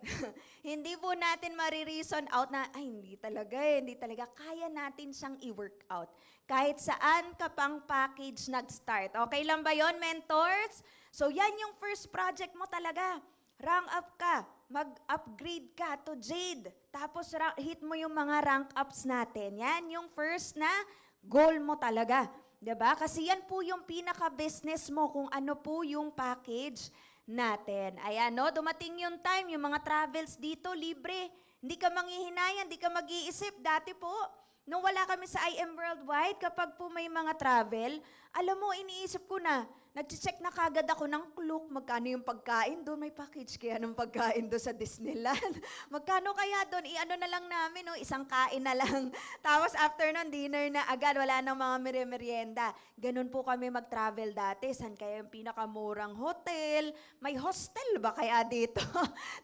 Hindi po natin marireason out na, ay, hindi talaga. Kaya natin siyang i-work out. Kahit saan ka pang package nag-start. Okay lang ba yon, mentors? So, yan yung first project mo talaga. Rank up ka. Mag-upgrade ka to Jade. Tapos hit mo yung mga rank ups natin. Yan yung first na goal mo talaga. 'Di ba? Kasi yan po yung pinaka-business mo kung ano po yung package natin. Ayan, no? Dumating yung time, yung mga travels dito, libre. Hindi ka manghihinayang, hindi ka mag-iisip. Dati po, nung wala kami sa IM Worldwide, kapag po may mga travel, alam mo, iniisip ko na, nag-check na kagad ako ng Klook, magkano yung pagkain doon, may package kaya ng pagkain doon sa Disneyland. Magkano kaya doon, i-ano na lang namin, no? Isang kain na lang. Tapos after nun, dinner na agad, wala nang mga merienda. Ganun po kami mag-travel dati. San kaya yung pinakamurang hotel? May hostel ba kaya dito?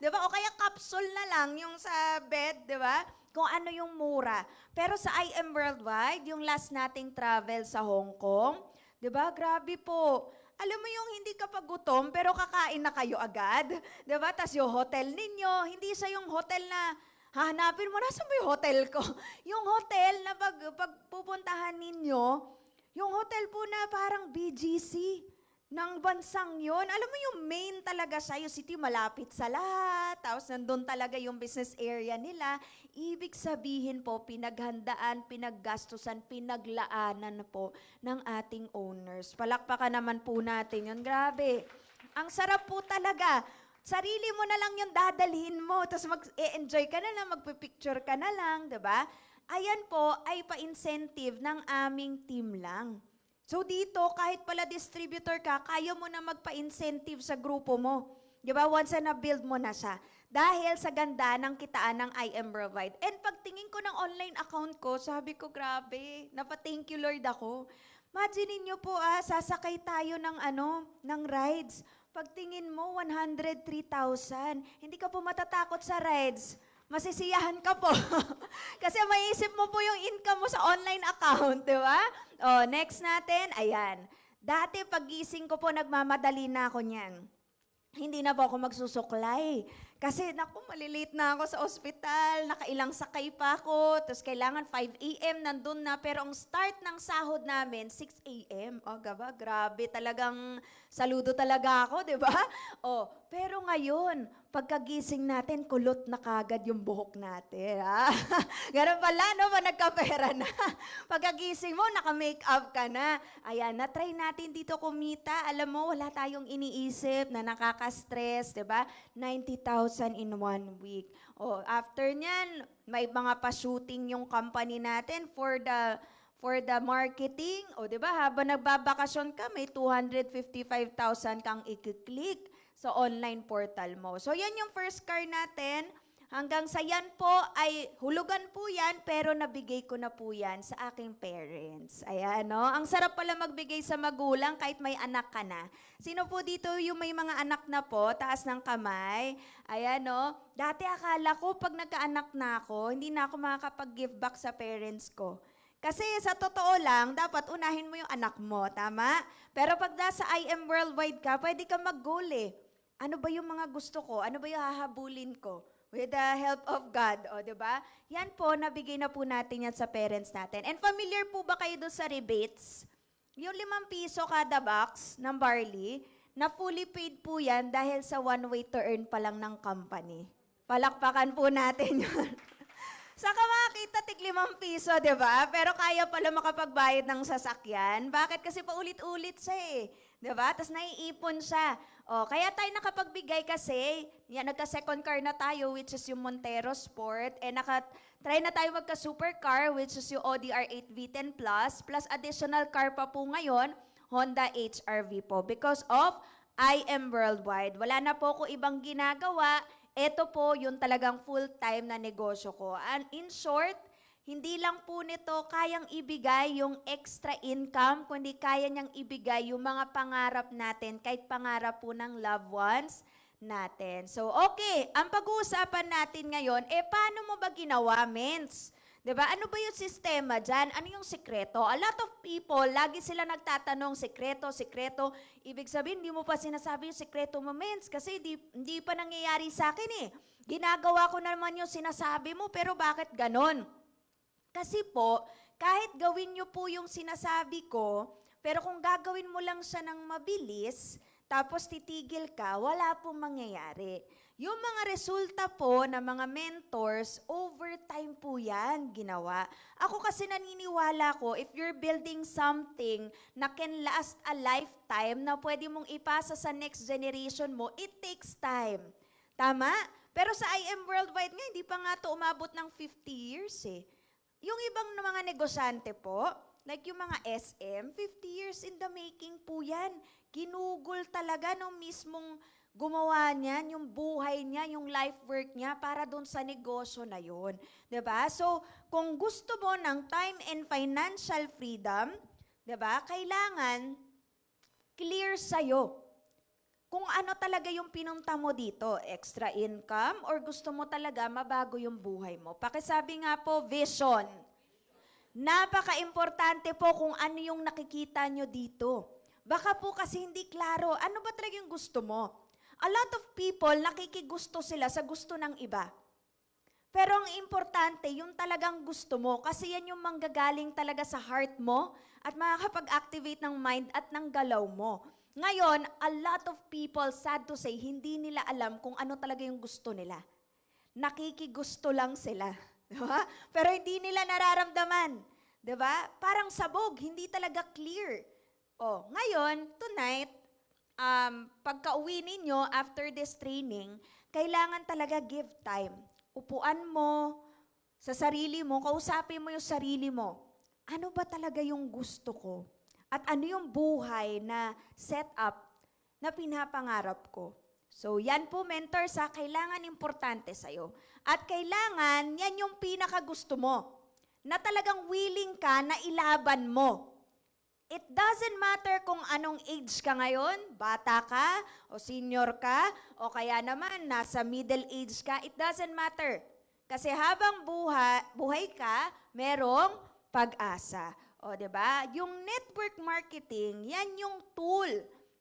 Diba? O kaya capsule na lang yung sa bed, diba? Kung ano yung mura. Pero sa IM Worldwide, yung last nating travel sa Hong Kong, diba? Grabe po. Alam mo yung hindi ka pa gutom, pero kakain na kayo agad. Diba? Tapos yung hotel ninyo, hindi siya yung hotel na hahanapin mo, nasa mo yung hotel ko? Yung hotel na pag pupuntahan ninyo, yung hotel po na parang BGC ng bansang yon. Alam mo yung main talaga siya, yung city malapit sa lahat, tapos nandun talaga yung business area nila. Ibig sabihin po, pinaghandaan, pinaggastusan, pinaglaanan po ng ating owners. Palakpakan naman po natin yun. Grabe. Ang sarap po talaga. Sarili mo na lang yung dadalhin mo, tapos mag-enjoy ka na lang, magpipicture ka na lang, diba? Ayan po ay pa-incentive ng aming team lang. So dito, kahit pala distributor ka, kaya mo na magpa-incentive sa grupo mo. Di ba? Once na build mo na siya. Dahil sa ganda ng kitaan ng IM Worldwide. And pagtingin ko ng online account ko, sabi ko, grabe, napa-thank you Lord ako. Imagine niyo po sasakay tayo ng rides. Pagtingin mo, 103,000. Hindi ka po matatakot sa rides. Masisiyahan ka po. Kasi maiisip mo po yung income mo sa online account, di ba? O, next natin, ayan. Dati pagising ko po, nagmamadali na ako niyan. Hindi na po ako magsusuklay. Kasi, naku, malilate na ako sa ospital, nakailang sakay pa ako, tapos kailangan 5 a.m. nandun na, pero ang start ng sahod namin, 6 a.m. O, grabe, talagang saludo talaga ako, di ba? O, pero ngayon, pagkagising natin, kulot na kagad yung buhok natin. Ganun pala, no? Nagkapera na. Pagkagising mo, naka-makeup ka na. Ayan, na-try natin dito kumita. Alam mo, wala tayong iniisip na nakaka-stress, di ba? 90,000 in 1 week. O, after nyan, may mga pa-shooting yung company natin for the marketing. O, di ba? Habang nagbabakasyon ka, may 255,000 kang i-click sa online portal mo. So, yan yung first car natin. Hanggang sa yan po ay hulugan po yan, pero nabigay ko na po yan sa aking parents. Ayan, no? Ang sarap pala magbigay sa magulang kahit may anak ka na. Sino po dito yung may mga anak na po? Taas ng kamay. Ayan, no? Dati akala ko pag nagkaanak na ako, hindi na ako makakapag-give back sa parents ko. Kasi sa totoo lang, dapat unahin mo yung anak mo, tama? Pero pag nasa I Am Worldwide ka, pwede ka mag-goal eh. Ano ba yung mga gusto ko? Ano ba yung hahabulin ko? With the help of God, o, di ba? Yan po, nabigay na po natin yan sa parents natin. And familiar po ba kayo doon sa rebates? Yung 5 piso kada box ng barley, na fully paid po yan dahil sa one way to earn pa lang ng company. Palakpakan po natin yun. Saka makakita tig 5 piso, di ba? Pero kaya pala makapagbayad ng sasakyan. Bakit? Kasi paulit-ulit siya eh. Di ba? Tapos naiipon siya. O, kaya tayo nakapagbigay kasi, yan, nagka-second car na tayo, which is yung Montero Sport, and try na tayo magka-supercar, which is yung ODR 8 V10 Plus, plus additional car pa po ngayon, Honda HR-V po. Because of I Am Worldwide. Wala na po ko ibang ginagawa. Ito po yung talagang full-time na negosyo ko. And in short, hindi lang po nito kayang ibigay yung extra income, kundi kaya niyang ibigay yung mga pangarap natin, kahit pangarap po ng loved ones natin. So, okay, ang pag-uusapan natin ngayon, paano mo ba ginawa, Mens? Diba? Ano ba yung sistema dyan? Ano yung sikreto? A lot of people, lagi sila nagtatanong, sikreto. Ibig sabihin, hindi mo pa sinasabi yung sikreto mo, Mens, kasi hindi pa nangyayari sa akin eh. Ginagawa ko naman yung sinasabi mo, pero bakit ganon? Kasi po, kahit gawin nyo po yung sinasabi ko, pero kung gagawin mo lang siya ng mabilis, tapos titigil ka, wala pong mangyayari. Yung mga resulta po ng mga mentors, overtime po yan ginawa. Ako kasi naniniwala ko, if you're building something na can last a lifetime, na pwede mong ipasa sa next generation mo, it takes time. Tama? Pero sa I Am Worldwide nga, hindi pa nga ito umabot ng 50 years eh. Yung ibang mga negosyante po, like yung mga SM, 50 years in the making po yan. Ginugol talaga nung mismong gumawa niyan, yung buhay niya, yung life work niya para doon sa negosyo na yun. Diba? So, kung gusto mo ng time and financial freedom, diba, kailangan clear sa'yo. Kung ano talaga yung pinunta mo dito, extra income, or gusto mo talaga mabago yung buhay mo. Pakisabi nga po, vision. Napaka-importante po kung ano yung nakikita nyo dito. Baka po kasi hindi klaro, ano ba talaga yung gusto mo? A lot of people, nakikigusto sila sa gusto ng iba. Pero ang importante, yung talagang gusto mo, kasi yan yung manggagaling talaga sa heart mo at makakapag-activate ng mind at ng galaw mo. Ngayon, a lot of people, sad to say, hindi nila alam kung ano talaga yung gusto nila. Nakikigusto lang sila. Diba? Pero hindi nila nararamdaman. Diba? Parang sabog, hindi talaga clear. Oh, ngayon, tonight, pagka-uwi ninyo after this training, kailangan talaga give time. Upuan mo sa sarili mo, kausapin mo yung sarili mo. Ano ba talaga yung gusto ko? At ano yung buhay na setup na pinapangarap ko? So, yan po, mentors, kailangan importante sa'yo. At kailangan, yan yung pinakagusto mo. Na talagang willing ka na ilaban mo. It doesn't matter kung anong age ka ngayon, bata ka, o senior ka, o kaya naman nasa middle age ka, it doesn't matter. Kasi habang buhay ka, merong pag-asa. O, 'di ba? Yung network marketing, yan yung tool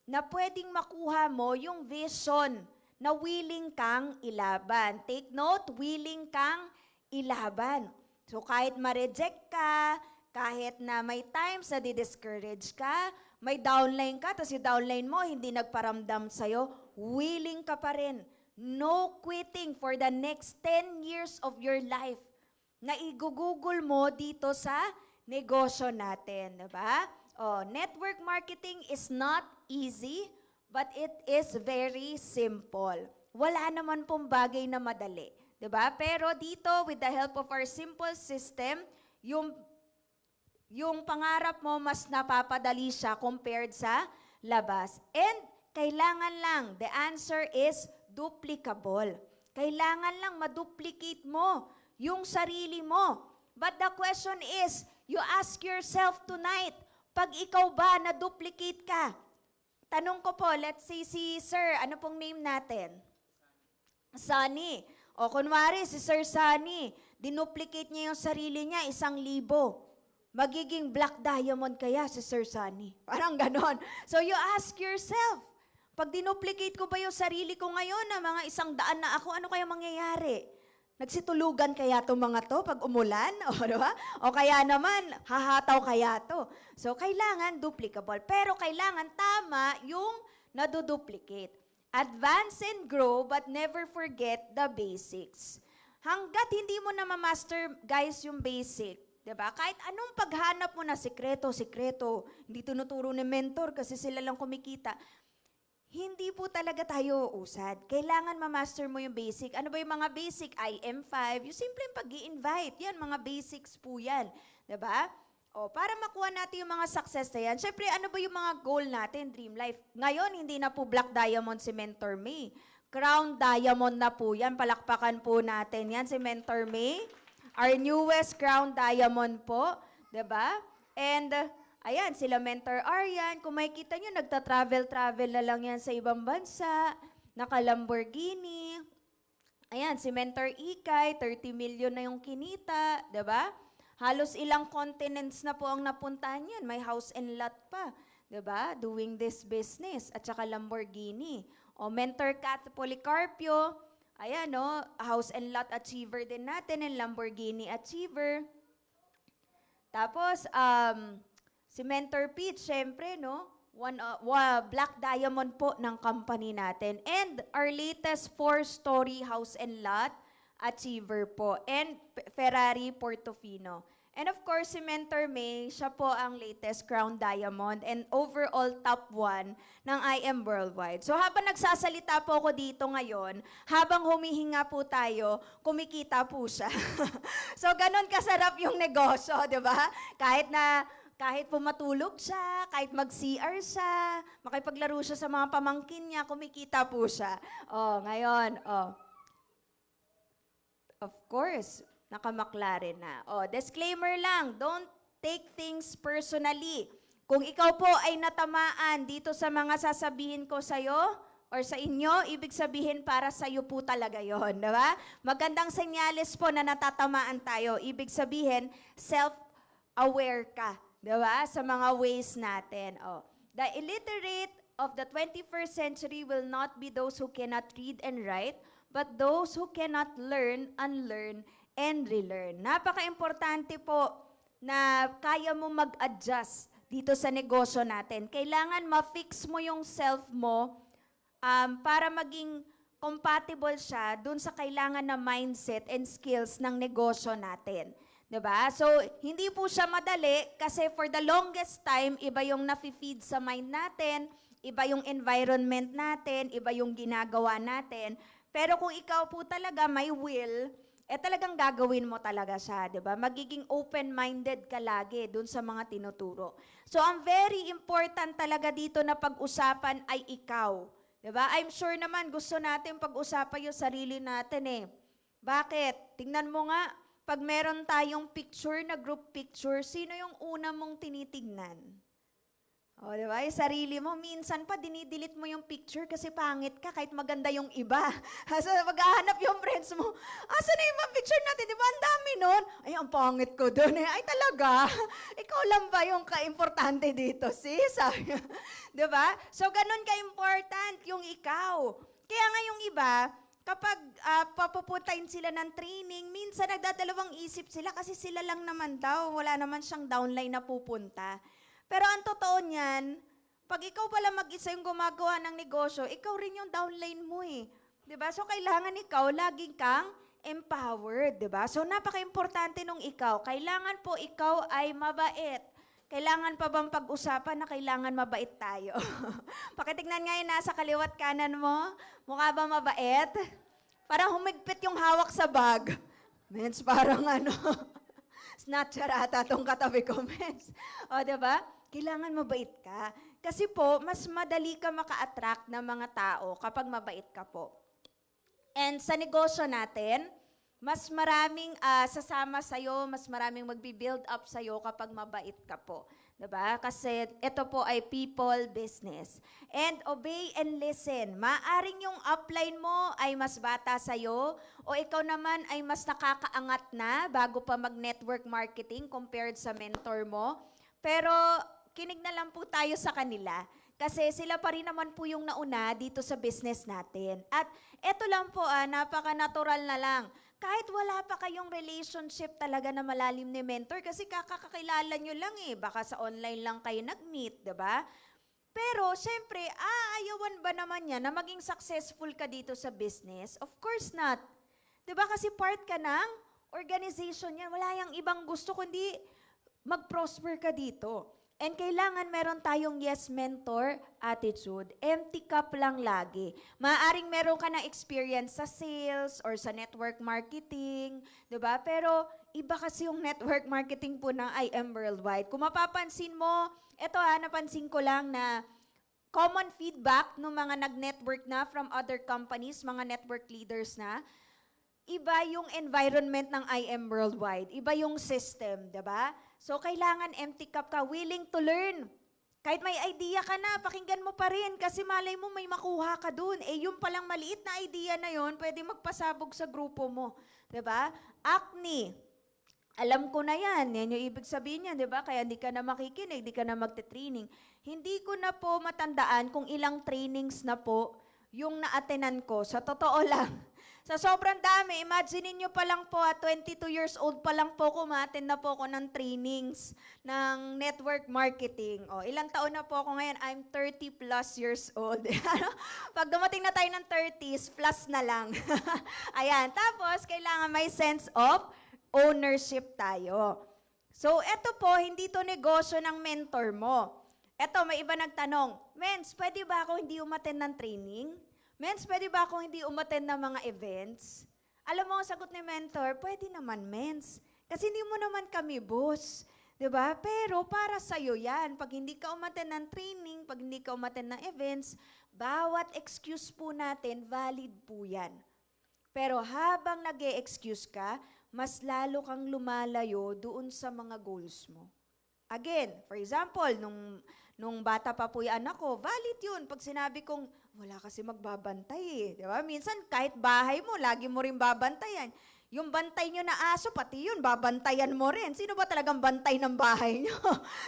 na pwedeng makuha mo yung vision na willing kang ilaban. Take note, willing kang ilaban. So kahit ma-reject ka, kahit na may times na di-discourage ka, may downline ka, tapos yung downline mo hindi nagparamdam sa'yo, willing ka pa rin. No quitting for the next 10 years of your life na igugugol mo dito sa negosyo natin. Diba? Oh, network marketing is not easy, but it is very simple. Wala naman pong bagay na madali. Diba? Pero dito, with the help of our simple system, yung pangarap mo mas napapadali siya compared sa labas. And kailangan lang, the answer is duplicable. Kailangan lang maduplicate mo yung sarili mo. But the question is, you ask yourself tonight, pag ikaw ba na-duplicate ka? Tanong ko po, let's say si Sir, ano pong name natin? Sunny. O kunwari, si Sir Sunny, dinuplicate niya yung sarili niya, 1,000. Magiging black diamond kaya si Sir Sunny. Parang ganon. So you ask yourself, pag dinuplicate ko ba yung sarili ko ngayon na mga 100 na ako, ano kaya mangyayari? Nagsitulugan kaya itong mga to pag umulan? O, diba? O kaya naman, hahataw kaya to? So kailangan duplicable. Pero kailangan tama yung naduduplicate. Advance and grow, but never forget the basics. Hanggat hindi mo na ma-master, guys, yung basic, diba? Kahit anong paghanap mo na sikreto, hindi tinuturo ni mentor kasi sila lang kumikita, hindi po talaga tayo usad. Kailangan ma-master mo yung basic. Ano ba yung mga basic? IM5, yung simpleng pag-i-invite. Yan, mga basics po yan. Diba? O, para makuha natin yung mga success na yan, syempre, ano ba yung mga goal natin, dream life? Ngayon, hindi na po Black Diamond si Mentor May. Crown Diamond na po yan. Palakpakan po natin yan si Mentor May. Our newest Crown Diamond po. Diba? And, ayan, sila Mentor Aryan. Kung makikita nyo, nagta-travel na lang yan sa ibang bansa. Naka-Lamborghini. Ayan, si Mentor Ikay, 30 million na yung kinita. Diba? Halos ilang continents na po ang napuntahan yan. May house and lot pa. Diba? Doing this business. At saka Lamborghini. O Mentor Kat Policarpio. Ayan, no? House and lot achiever din natin. And Lamborghini achiever. Tapos, si Mentor Pete, syempre, no? Black Diamond po ng company natin. And our latest 4-story house and lot achiever po. And Ferrari Portofino. And of course, si Mentor May, siya po ang latest Crown Diamond and overall top 1 ng IM Worldwide. So habang nagsasalita po ako dito ngayon, habang humihinga po tayo, kumikita po siya. So ganon kasarap yung negosyo, di ba? Kahit pumatulog siya, kahit mag-CR siya, makipaglaro siya sa mga pamangkin niya, kumikita po siya. Oh, ngayon, of course, naka-McLaren na. Oh, disclaimer lang, don't take things personally. Kung ikaw po ay natamaan dito sa mga sasabihin ko sa'yo or sa inyo, ibig sabihin para sa'yo po talaga yon, di ba? Magandang senyales po na natatamaan tayo. Ibig sabihin, self-aware ka, di ba? Sa mga ways natin. Oh. The illiterate of the 21st century will not be those who cannot read and write, but those who cannot learn, unlearn, and relearn. Napaka-importante po na kaya mo mag-adjust dito sa negosyo natin. Kailangan ma-fix mo yung self mo para maging compatible siya dun sa kailangan na mindset and skills ng negosyo natin. 'Di ba? So, hindi po siya madali kasi for the longest time, iba yung nafi-feed sa mind natin, iba yung environment natin, iba yung ginagawa natin. Pero kung ikaw po talaga may will, talagang gagawin mo talaga siya, di ba? Magiging open-minded ka lagi dun sa mga tinuturo. So, ang very important talaga dito na pag-usapan ay ikaw. Di ba? I'm sure naman gusto natin pag-usapan yung sarili natin eh. Bakit? Tingnan mo nga, pag meron tayong picture na group picture, sino yung una mong tinitignan? O, di ba? Yung sarili mo, minsan pa dinidelete mo yung picture kasi pangit ka kahit maganda yung iba. So, maghahanap yung friends mo, asa na yung mga picture natin? Di ba? Ang dami nun. Ay, ang pangit ko doon eh. Ay, talaga? Ikaw lang ba yung ka-importante dito, sis? Di ba? So, ganun ka-important yung ikaw. Kaya nga yung iba, kapag papupuntahin sila ng training, minsan nagdadalawang isip sila kasi sila lang naman daw. Wala naman siyang downline na pupunta. Pero ang totoo niyan, pag ikaw pala mag-isa yung gumagawa ng negosyo, ikaw rin yung downline mo eh. 'Di ba? So kailangan ikaw laging kang empowered, 'di ba? So napaka-importante nung ikaw. Kailangan po ikaw ay mabait. Kailangan pa bang pag-usapan na kailangan mabait tayo? Pakitignan nga yung nasa kaliwat kanan mo. Mukha ba mabait? Parang humigpit yung hawak sa bag. Mens, parang ano, snatcher ata tong katabi ko, mens. O, diba? Kailangan mabait ka. Kasi po, mas madali ka maka-attract ng mga tao kapag mabait ka po. And sa negosyo natin, mas maraming sasama sa'yo, mas maraming magbi-build up sa'yo kapag mabait ka po. Diba? Kasi ito po ay people business. And obey and listen. Maaring yung upline mo ay mas bata sa'yo o ikaw naman ay mas nakakaangat na bago pa mag-network marketing compared sa mentor mo. Pero kinig na lang po tayo sa kanila. Kasi sila pa rin naman po yung nauna dito sa business natin. At eto lang po, napaka-natural na lang. Kahit wala pa kayong relationship talaga na malalim ni mentor, kasi kakakilala nyo lang eh. Baka sa online lang kayo nag-meet, diba? Pero, syempre, aayawan ba naman niya na maging successful ka dito sa business? Of course not. Diba? Kasi part ka ng organization niya. Wala yang ibang gusto kundi mag-prosper ka dito. And kailangan meron tayong yes mentor attitude. Empty cup lang lagi. Maaaring meron ka na experience sa sales or sa network marketing, 'di ba? Pero iba kasi yung network marketing po ng I Am Worldwide. Kung mapapansin mo, eto napansin ko lang na common feedback ng mga nag-network na from other companies, mga network leaders na, iba yung environment ng I Am Worldwide. Iba yung system, 'di ba? So, kailangan empty cup ka, willing to learn. Kahit may idea ka na, pakinggan mo pa rin kasi malay mo may makuha ka dun. Eh, yung palang maliit na idea na yon, pwede magpasabog sa grupo mo. 'Di ba? Acne. Alam ko na yan. Yan yung ibig sabihin niya, 'di ba? Kaya hindi ka na makikinig, hindi ka na magte-training. Hindi ko na po matandaan kung ilang trainings na po yung na-attenan ko. Sa totoo lang. Sa sobrang dami, imagine niyo pa lang po, 22 years old pa lang po ko, ma-attend na po ako ng trainings ng network marketing. O, ilang taon na po ako ngayon? I'm 30 plus years old. Pag dumating na tayo ng 30s, plus na lang. Ayan, tapos kailangan may sense of ownership tayo. So, eto po, hindi to negosyo ng mentor mo. Eto, may iba nagtanong, Mens, pwede ba ako hindi umattend ng training? Mens, pwede ba akong hindi umattend ng mga events? Alam mo, ang sagot ni mentor, pwede naman, Mens. Kasi hindi mo naman kami boss. 'Di ba? Pero para sa'yo yan. Pag hindi ka umattend ng training, pag hindi ka umattend ng events, bawat excuse po natin, valid po yan. Pero habang nag-e-excuse ka, mas lalo kang lumalayo doon sa mga goals mo. Again, for example, nung bata pa po yung anak ko, valid yun. Pag sinabi kong, wala kasi magbabantay eh. Di ba? Minsan, kahit bahay mo, lagi mo rin babantayan. Yung bantay nyo na aso, pati yun, babantayan mo rin. Sino ba talagang bantay ng bahay nyo?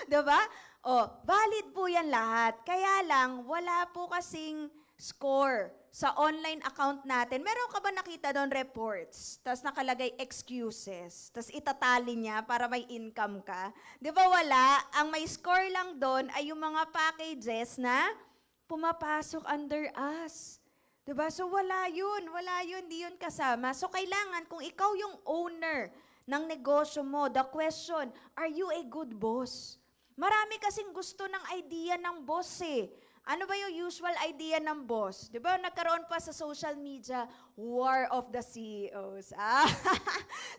Di ba? O, valid po yan lahat. Kaya lang, wala po kasing score sa online account natin. Meron ka ba nakita doon reports? Tapos nakalagay excuses. Tapos itatali niya para may income ka. Di ba wala? Ang may score lang doon ay yung mga packages na pumapasok under us. Diba? So wala yun, di yun kasama. So kailangan, kung ikaw yung owner ng negosyo mo, the question, are you a good boss? Marami kasing gusto ng idea ng boss eh. Ano ba yung usual idea ng boss? Diba nagkaroon pa sa social media, war of the CEOs.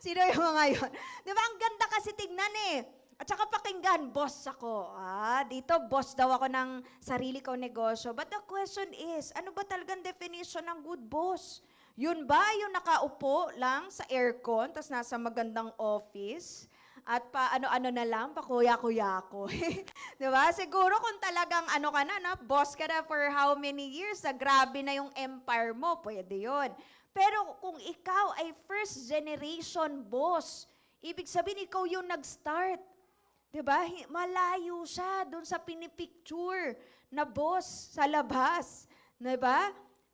Sino yung mga yun? Diba ang ganda kasi tignan eh. At saka pakinggan, boss ako. Dito, boss daw ako ng sarili kong negosyo. But the question is, ano ba talagang definition ng good boss? Yun ba yung nakaupo lang sa aircon, tapos nasa magandang office? at pa ano-ano na lang, pa kuya-kuya ko. 'Di ba? Siguro kung talagang ano ka na, boss ka na for how many years, grabe na yung empire mo, pwede 'yon. Pero kung ikaw ay first generation boss, ibig sabihin ikaw yung nag-start. 'Di ba? Malayo siya doon sa pinipicture na boss sa labas. 'Di ba?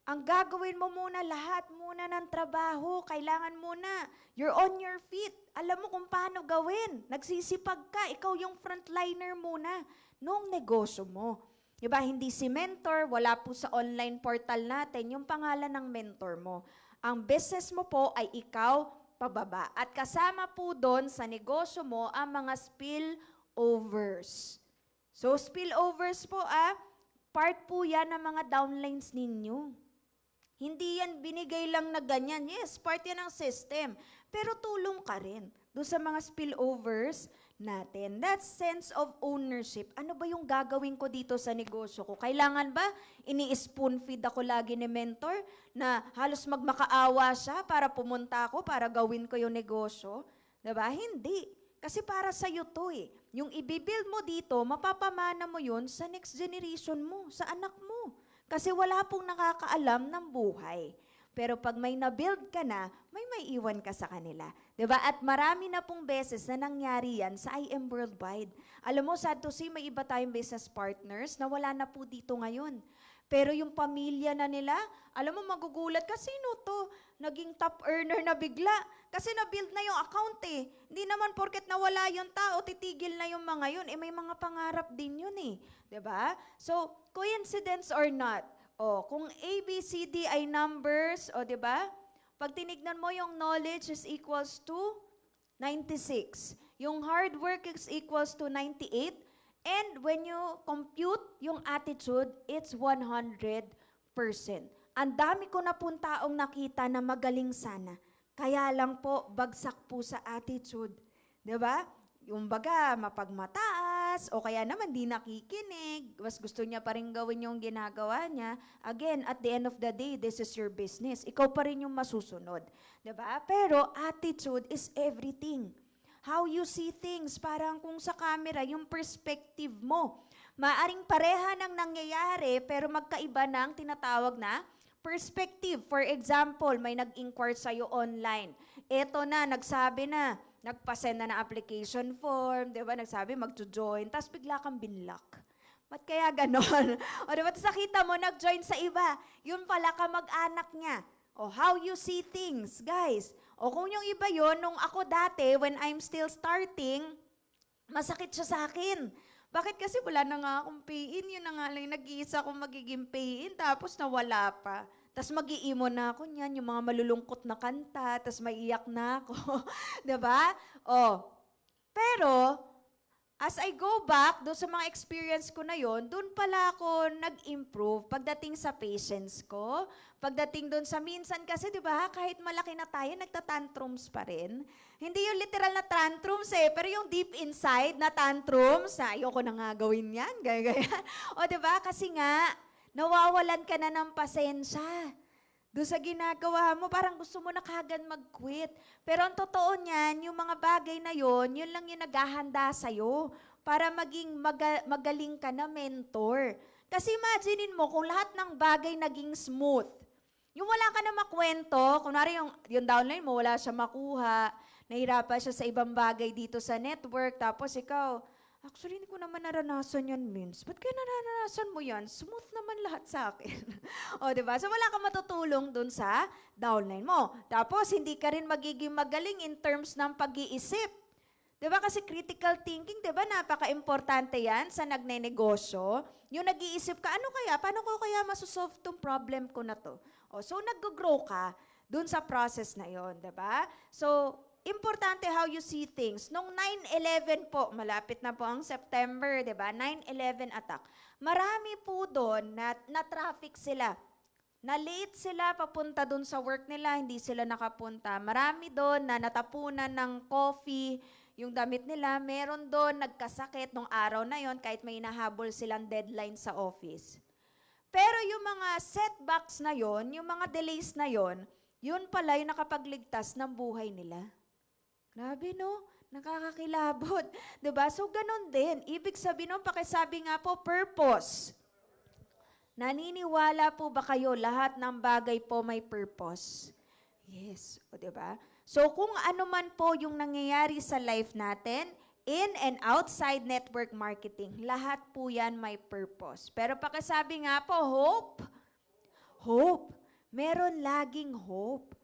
Ang gagawin mo muna, lahat muna ng trabaho, kailangan muna, you're on your feet. Alam mo kung paano gawin. Nagsisipag ka, ikaw yung frontliner muna nung negosyo mo. Diba? Hindi si mentor, wala po sa online portal natin yung pangalan ng mentor mo. Ang business mo po ay ikaw pababa. At kasama po doon sa negosyo mo ang mga spillovers. So spillovers po part po yan ng mga downlines ninyo. Hindi yan binigay lang na ganyan. Yes, part yan ng system. Pero tulong ka rin doon sa mga spillovers natin. That sense of ownership. Ano ba yung gagawin ko dito sa negosyo ko? Kailangan ba ini-spoon feed ako lagi ni mentor na halos magmakaawa siya para pumunta ako, para gawin ko yung negosyo? Diba? Hindi. Kasi para sa'yo to eh. Yung ibibuild mo dito, mapapamana mo yun sa next generation mo, sa anak mo. Kasi wala pong nakakaalam ng buhay. Pero pag may na-build ka na, may maiiwan ka sa kanila. 'Di ba? At marami na pong beses na nangyari yan sa IM Worldwide. Alam mo, sad to say, may iba tayong business partners na wala na po dito ngayon. Pero yung pamilya na nila, alam mo, magugulat ka, sino to? Naging top earner na bigla. Kasi na-build na yung account eh. Hindi naman porket nawala yung tao, titigil na yung mga yun. May mga pangarap din yun eh. 'Di ba? So, coincidence or not, kung A, B, C, D ay numbers, 'di ba? Pag tinignan mo yung knowledge is equals to 96. Yung hard work is equals to 98. And when you compute yung attitude, it's 100%. Ang dami ko na pong taong nakita na magaling sana. Kaya lang po, bagsak po sa attitude. 'Di ba? Yung baga, mapagmataas, o kaya naman di nakikinig, mas gusto niya pa rin gawin yung ginagawa niya. Again, at the end of the day, this is your business. Ikaw pa rin yung masusunod. 'Di ba? Pero attitude is everything. How you see things, parang kung sa camera, yung perspective mo. Maaring pareha ng nangyayari, pero magkaiba ng tinatawag na perspective. For example, may nag-inquire sa'yo online. Eto na, nagsabi na, nagpasend na ng application form, di ba? Nagsabi, mag-join, tapos bigla kang binlock. Ba't kaya ganon? O diba, tapos nakita mo, nag-join sa iba. Yun pala kamag-anak niya. O how you see things, guys. O kung yung iba yon, nung ako dati, when I'm still starting, masakit siya sa akin. Bakit? Kasi wala na nga akong pay-in. Yun na nga lang, nag-iisa akong magiging pay-in, tapos nawala pa. Tapos mag-iimo na ako niyan, yung mga malulungkot na kanta, tapos maiiyak na ako. Diba? Pero, as I go back doon sa mga experience ko na yon, doon pala ako nag-improve pagdating sa patience ko, pagdating doon sa minsan kasi, di ba, kahit malaki na tayo, nagtatantrums pa rin. Hindi yung literal na tantrums pero yung deep inside na tantrums, ayoko na nga gawin yan, gaya. O di ba, kasi nga, nawawalan ka na ng pasensya. Doon sa ginagawa mo, parang gusto mo na kagad mag-quit. Pero ang totoo niyan, yung mga bagay na yon, yun lang yung naghahanda sa'yo para maging magaling ka na mentor. Kasi imaginein mo, kung lahat ng bagay naging smooth, yung wala ka na makwento, kunwari yung downline mo, wala siya makuha, nahirapan siya sa ibang bagay dito sa network, tapos ikaw, actually, hindi ko naman naranasan yan, Mins. Ba't kaya naranasan mo yan? Smooth naman lahat sa akin. O, diba? So, wala kang matutulong dun sa downline mo. Tapos, hindi ka rin magiging magaling in terms ng pag-iisip. Diba? Kasi critical thinking, diba? Napaka-importante yan sa nagnenegosyo. Yung nag-iisip ka, ano kaya? Paano ko kaya masosolve tong problem ko na to? O, so, nag-grow ka dun sa process na yon, diba? So, importante how you see things. Nung 9/11 po, malapit na po ang September, di ba? 9/11 attack. Marami po doon na traffic sila. Na-late sila papunta doon sa work nila, hindi sila nakapunta. Marami doon na natapunan ng coffee, yung damit nila. Meron doon nagkasakit nung araw na yon kahit may inahabol silang deadline sa office. Pero yung mga setbacks na yon, yung mga delays na yon, yun pala yung nakapagligtas ng buhay nila. Grabe, no? Nakakakilabot. 'Di ba? So, ganun din. Ibig sabihin, no, pakisabi nga po, purpose. Naniniwala po ba kayo lahat ng bagay po may purpose? Yes. O, 'di ba? So, kung ano man po yung nangyayari sa life natin, in and outside network marketing, lahat po yan may purpose. Pero pakisabi nga po, hope. Hope. Meron laging hope.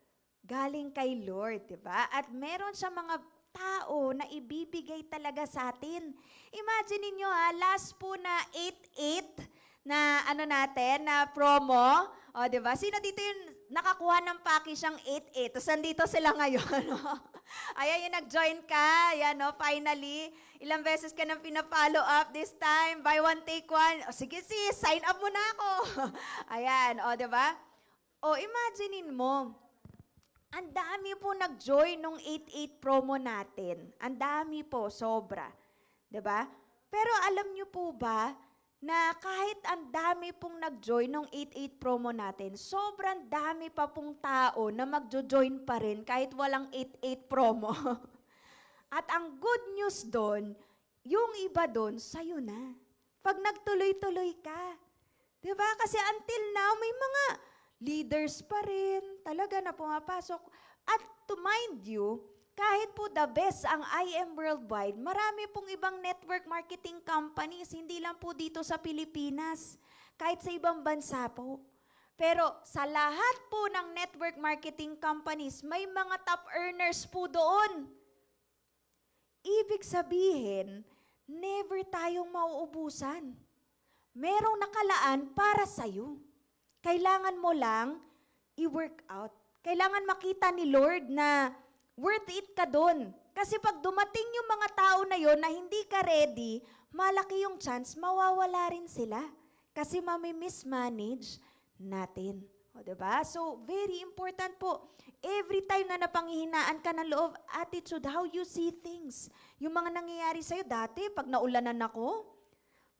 Galing kay Lord, di ba? At meron siya mga tao na ibibigay talaga sa atin. Imagine niyo last po na 8-8 na ano natin, na promo. O, di ba? Sino dito yung nakakuha ng package ng 8-8? Tapos nandito sila ngayon. Ayan yung nag-join ka. Ayan, no? Finally. Ilang beses ka nang pina-follow up this time. Buy one, take one. O, sige sis, sign up mo na ako. Ayan, o, di ba? O, imaginein mo, ang dami po nag-join nung 8-8 promo natin. Ang dami po, sobra. 'Di ba? Pero alam niyo po ba na kahit ang dami pong nag-join nung 8-8 promo natin, sobrang dami pa pong tao na magjo-join pa rin kahit walang 8-8 promo. At ang good news doon, yung iba doon, sa'yo na. Pag nagtuloy-tuloy ka. 'Di ba? Kasi until now, may mga leaders pa rin, talaga na pumapasok. At to mind you, kahit po the best ang IM Worldwide, marami pong ibang network marketing companies, hindi lang po dito sa Pilipinas, kahit sa ibang bansa po. Pero sa lahat po ng network marketing companies, may mga top earners po doon. Ibig sabihin, never tayong mauubusan. Merong nakalaan para sa'yo. Kailangan mo lang i-work out. Kailangan makita ni Lord na worth it ka doon. Kasi pag dumating yung mga tao na yon na hindi ka ready, malaki yung chance mawawala rin sila. Kasi mami-mismanage natin. O, diba? So, very important po. Every time na napanghihinaan ka ng loob, attitude, how you see things. Yung mga nangyayari sa'yo dati, pag naulanan ako,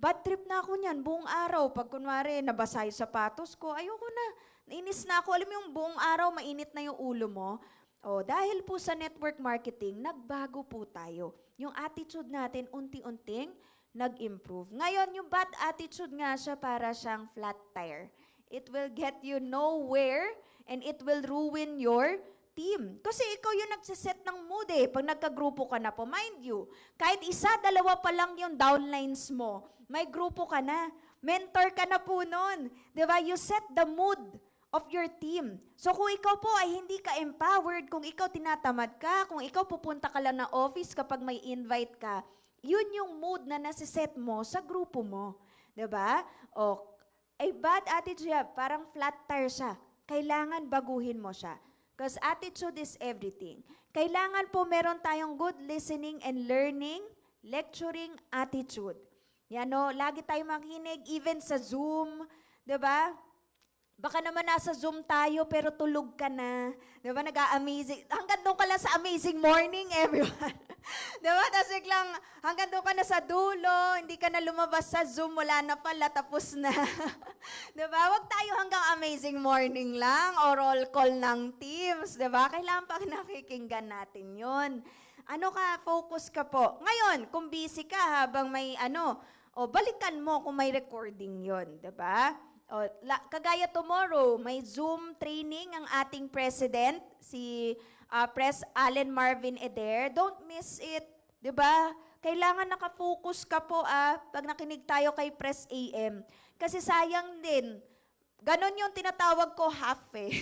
bad trip na ako niyan, buong araw. Pag kunwari, nabasa yung sapatos ko, ayoko na. Nainis na ako. Alam mo yung buong araw, mainit na yung ulo mo. O, dahil po sa network marketing, nagbago po tayo. Yung attitude natin, unti-unting nag-improve. Ngayon, yung bad attitude nga siya para siyang flat tire. It will get you nowhere and it will ruin your team. Kasi ikaw yung nagsiset ng mood eh. Pag nagka-grupo ka na po, mind you, kahit isa, dalawa pa lang yung downlines mo, may grupo ka na. Mentor ka na po nun. Diba? You set the mood of your team. So kung ikaw po ay hindi ka empowered, kung ikaw tinatamad ka, kung ikaw pupunta ka lang na office kapag may invite ka, yun yung mood na nasiset mo sa grupo mo. Diba? O, a bad attitude, parang flat tire siya. Kailangan baguhin mo siya. Because attitude is everything. Kailangan po meron tayong good listening and learning, lecturing attitude. Yan o, lagi tayong makinig, even sa Zoom, di ba? Baka naman nasa Zoom tayo pero tulog ka na. Di ba? Nag-a-amazing. Hanggang doon ka lang sa amazing morning, everyone. Di ba? Tapos biglang hanggang doon ka na sa dulo, hindi ka na lumabas sa Zoom, wala na pala, tapos na. Di ba? Huwag tayo hanggang amazing morning lang or roll call ng Teams. Di ba? Kailangan pa nakikinggan natin yon. Ano ka, focus ka po. Ngayon, kung busy ka habang may balikan mo kung may recording yon, di ba? O, kagaya tomorrow, may Zoom training ang ating president, si Pres Allen Marvin Eder. Don't miss it, di ba? Kailangan nakafocus ka po pag nakinig tayo kay Pres AM. Kasi sayang din, ganon yung tinatawag ko half eh.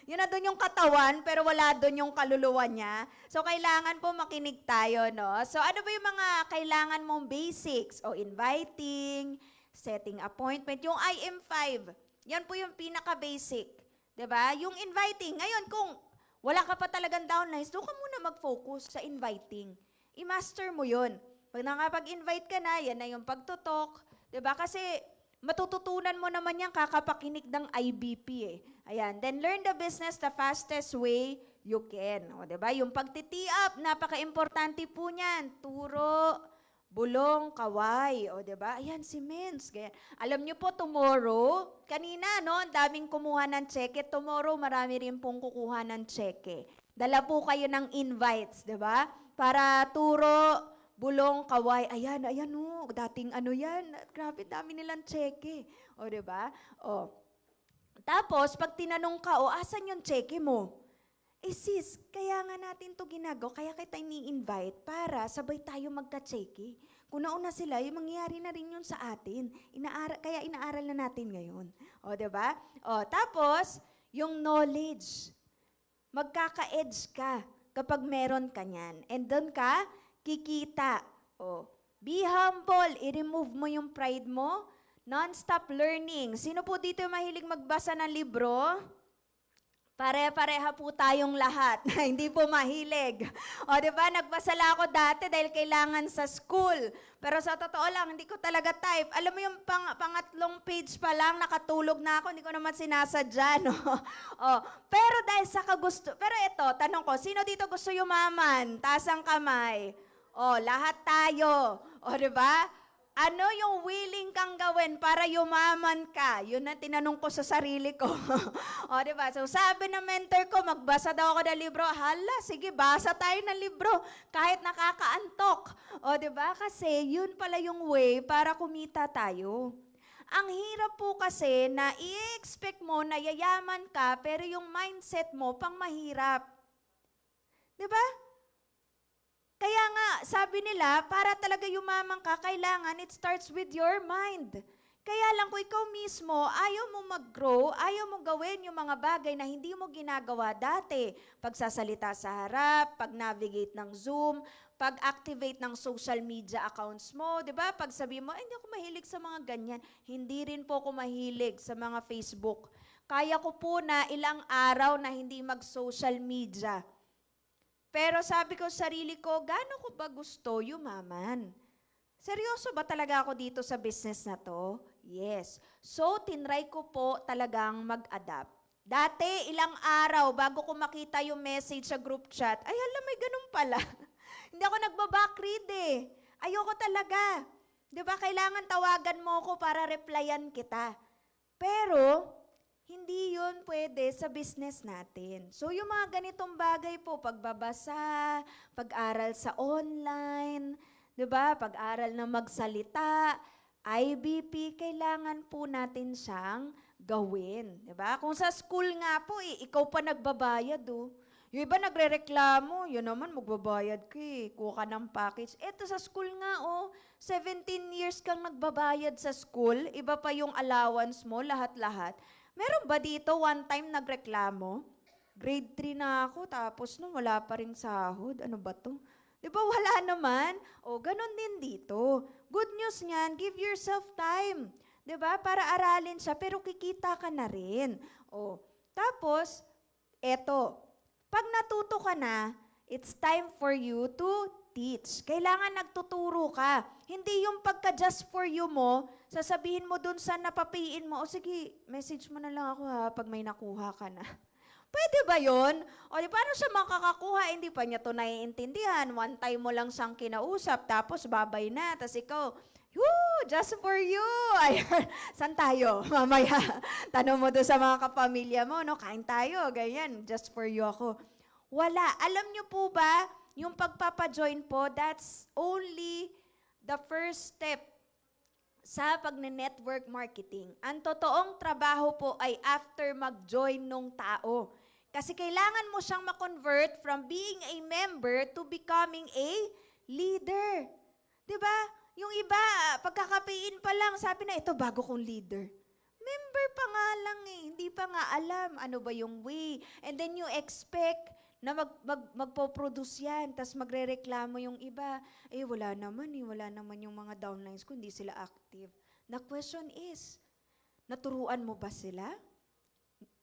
Yun na doon yung katawan, pero wala doon yung kaluluwa niya. So, kailangan po makinig tayo, no? So, ano ba yung mga kailangan mong basics? O, inviting, setting appointment. Yung IM5, yan po yung pinaka-basic. Diba? Yung inviting. Ngayon, kung wala ka pa talagang downlines, doon ka muna mag-focus sa inviting. I-master mo yun. Pag nakapag-invite ka na, yan na yung pagtutok. Diba? Kasi matututunan mo naman yan kakapakinig ng IBP eh. Ayan. Then learn the business the fastest way you can. O, diba? Yung pagtitee up, napaka-importante po niyan. Turo, bulong, kaway. O, diba? Ayan, si Mins. Ganyan. Alam niyo po, tomorrow, kanina, no, ang daming kumuha ng cheque. Tomorrow, marami rin pong kukuha ng cheque. Dala po kayo ng invites, di ba? Para turo, bulong, kaway. Ayan, ayan o, dating ano yan. Grabe, dami nilang cheque. O, di ba? O. Tapos, pag tinanong ka, o, asan yung cheque mo? Eh sis, kaya nga natin to ginagawa, kaya kita ini-invite para sabay tayo magka-cheque. Kung nauna sila, yung mangyayari na rin yun sa atin. Kaya inaaral na natin ngayon. O, di ba? O, tapos, yung knowledge. Magkaka-edge ka kapag meron ka niyan. And doon ka, kikita. O, be humble. I-remove mo yung pride mo. Non-stop learning. Sino po dito yung mahilig magbasa ng libro? Pare-pareha po tayong lahat na hindi po mahilig. O, di ba? Nagbasa lang ako dati dahil kailangan sa school. Pero sa totoo lang, hindi ko talaga type. Alam mo yung pangatlong page pa lang, nakatulog na ako, hindi ko naman sinasadya, no? O, pero dahil sa kagusto, pero ito, tanong ko, sino dito gusto yumaman? Taas ang kamay. O, lahat tayo. O, di ba? Ano yung willing kang gawin para yumaman ka? Yun ang tinanong ko sa sarili ko. O, di ba? So, sabi ng mentor ko, magbasa daw ako ng libro. Hala, sige, basa tayo ng libro. Kahit nakakaantok. O, di ba? Kasi yun pala yung way para kumita tayo. Ang hirap po kasi na i-expect mo na yayaman ka, pero yung mindset mo pang mahirap. Di ba? Kaya nga, sabi nila, para talaga yumaman ka, kailangan it starts with your mind. Kaya lang kung ikaw mismo, ayaw mo mag-grow, ayaw mo gawin yung mga bagay na hindi mo ginagawa dati. Pagsasalita sa harap, pag-navigate ng Zoom, pag-activate ng social media accounts mo, di ba? Pag sabi mo, hindi ako mahilig sa mga ganyan. Hindi rin po ako mahilig sa mga Facebook. Kaya ko po na ilang araw na hindi mag-social media. Pero sabi ko sa sarili ko, gaano ko ba gusto yumaman? Seryoso ba talaga ako dito sa business na to? Yes. So, tinry ko po talagang mag-adapt. Dati, ilang araw, bago ko makita yung message sa group chat, ay, alam, may ganun pala. Hindi ako nagbabackread eh. Ayoko talaga. Di ba, kailangan tawagan mo ko para replyan kita. Pero, hindi yun pwede sa business natin. So, yung mga ganitong bagay po, pagbabasa, pag-aral sa online, di ba? Pag-aral na magsalita, IBP, kailangan po natin siyang gawin. Di ba? Kung sa school nga po, ikaw pa nagbabayad, oh. Yung iba nagre-reklamo, yun naman magbabayad ka kuha ka ng package. Eto sa school nga, oh, 17 years kang nagbabayad sa school, iba pa yung allowance mo, lahat-lahat. Meron ba dito one time nagreklamo? Grade 3 na ako, tapos no, wala pa rin sahod. Ano ba to? Di ba wala naman? O, ganun din dito. Good news niyan, give yourself time. Di ba? Para aralin siya, pero kikita ka na rin. O, tapos, eto, pag natuto ka na, it's time for you to teach. Kailangan nagtuturo ka. Hindi yung pagka-just for you mo, sasabihin mo dun sa napapiin mo, o sige, message mo na lang ako ha, pag may nakuha ka na. Pwede ba yun? O di paano siya makakakuha? Hindi pa niya to naiintindihan. One time mo lang siyang kinausap, tapos babay na. Tapos ikaw, just for you. Ayan. Saan tayo? Mamaya, tanong mo doon sa mga kapamilya mo, no? Kain tayo, ganyan. Just for you ako. Wala. Alam niyo po ba, yung pagpapajoin po, that's only the first step sa pagne-network marketing. Ang totoong trabaho po ay after mag-join nung tao. Kasi kailangan mo siyang ma-convert from being a member to becoming a leader. Diba? Yung iba, pagkakapiin pa lang, sabi na, ito bago kong leader. Member pa nga lang eh, hindi pa nga alam ano ba yung way. And then you expect na magpo-produce yan, tapos magre-reklamo yung iba. Eh, wala naman yung mga downlines ko, hindi sila active. The question is, naturuan mo ba sila?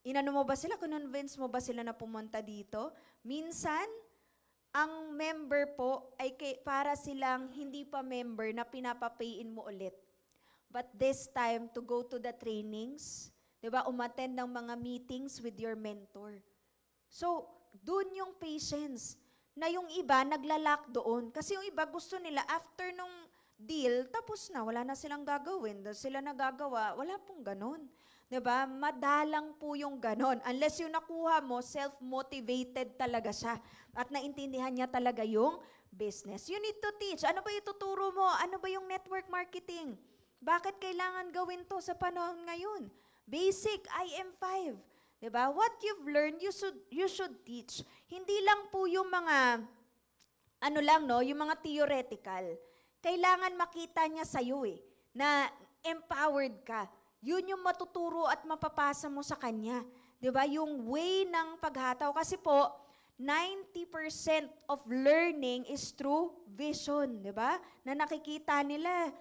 Inano mo ba sila? Convince mo ba sila na pumunta dito? Minsan, ang member po ay para silang hindi pa member na pinapapayin mo ulit. But this time, to go to the trainings, diba, umattend ng mga meetings with your mentor. So, doon yung patience na yung iba naglalak doon. Kasi yung iba gusto nila after nung deal, tapos na, wala na silang gagawin. Doon sila nagagawa, wala pong ganun. 'Diba? Madalang po yung ganon. Unless yung nakuha mo, self-motivated talaga siya. At naintindihan niya talaga yung business. You need to teach. Ano ba ituturo mo? Ano ba yung network marketing? Bakit kailangan gawin to sa panahon ngayon? Basic, IM5. 'Di ba? What you've learned, you should teach. Hindi lang po yung mga yung mga theoretical. Kailangan makita niya sa iyo na empowered ka. Yun yung matuturo at mapapasa mo sa kanya. 'Di ba? Yung way ng paghataw kasi po 90% of learning is through vision, 'di ba? Na nakikita nila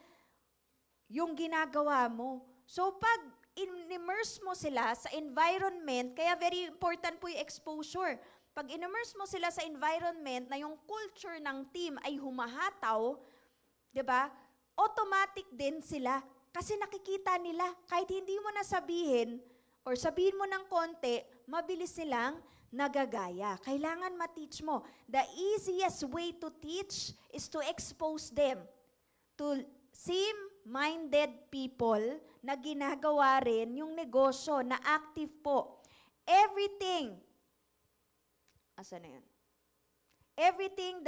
yung ginagawa mo. So pag in-immerse mo sila sa environment, kaya very important po yung exposure. Pag in-immerse mo sila sa environment na yung culture ng team ay humahataw, 'di ba? Automatic din sila kasi nakikita nila kahit hindi mo na sabihin or sabihin mo ng konti, mabilis silang nagagaya. Kailangan ma-teach mo. The easiest way to teach is to expose them to same-minded people na ginagawa rin yung negosyo na active po. Everything, asa na yun? Everything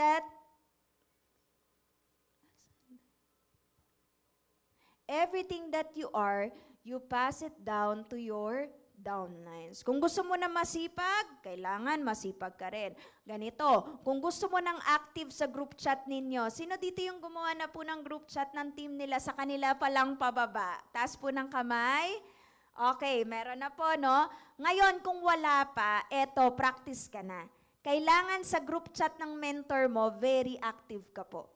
that you are, you pass it down to your downlines. Kung gusto mo na masipag, kailangan masipag ka rin. Ganito, kung gusto mo ng active sa group chat ninyo, sino dito yung gumawa na po ng group chat ng team nila sa kanila palang pababa? Taas po ng kamay. Okay, meron na po, no? Ngayon, kung wala pa, eto, practice ka na. Kailangan sa group chat ng mentor mo, very active ka po.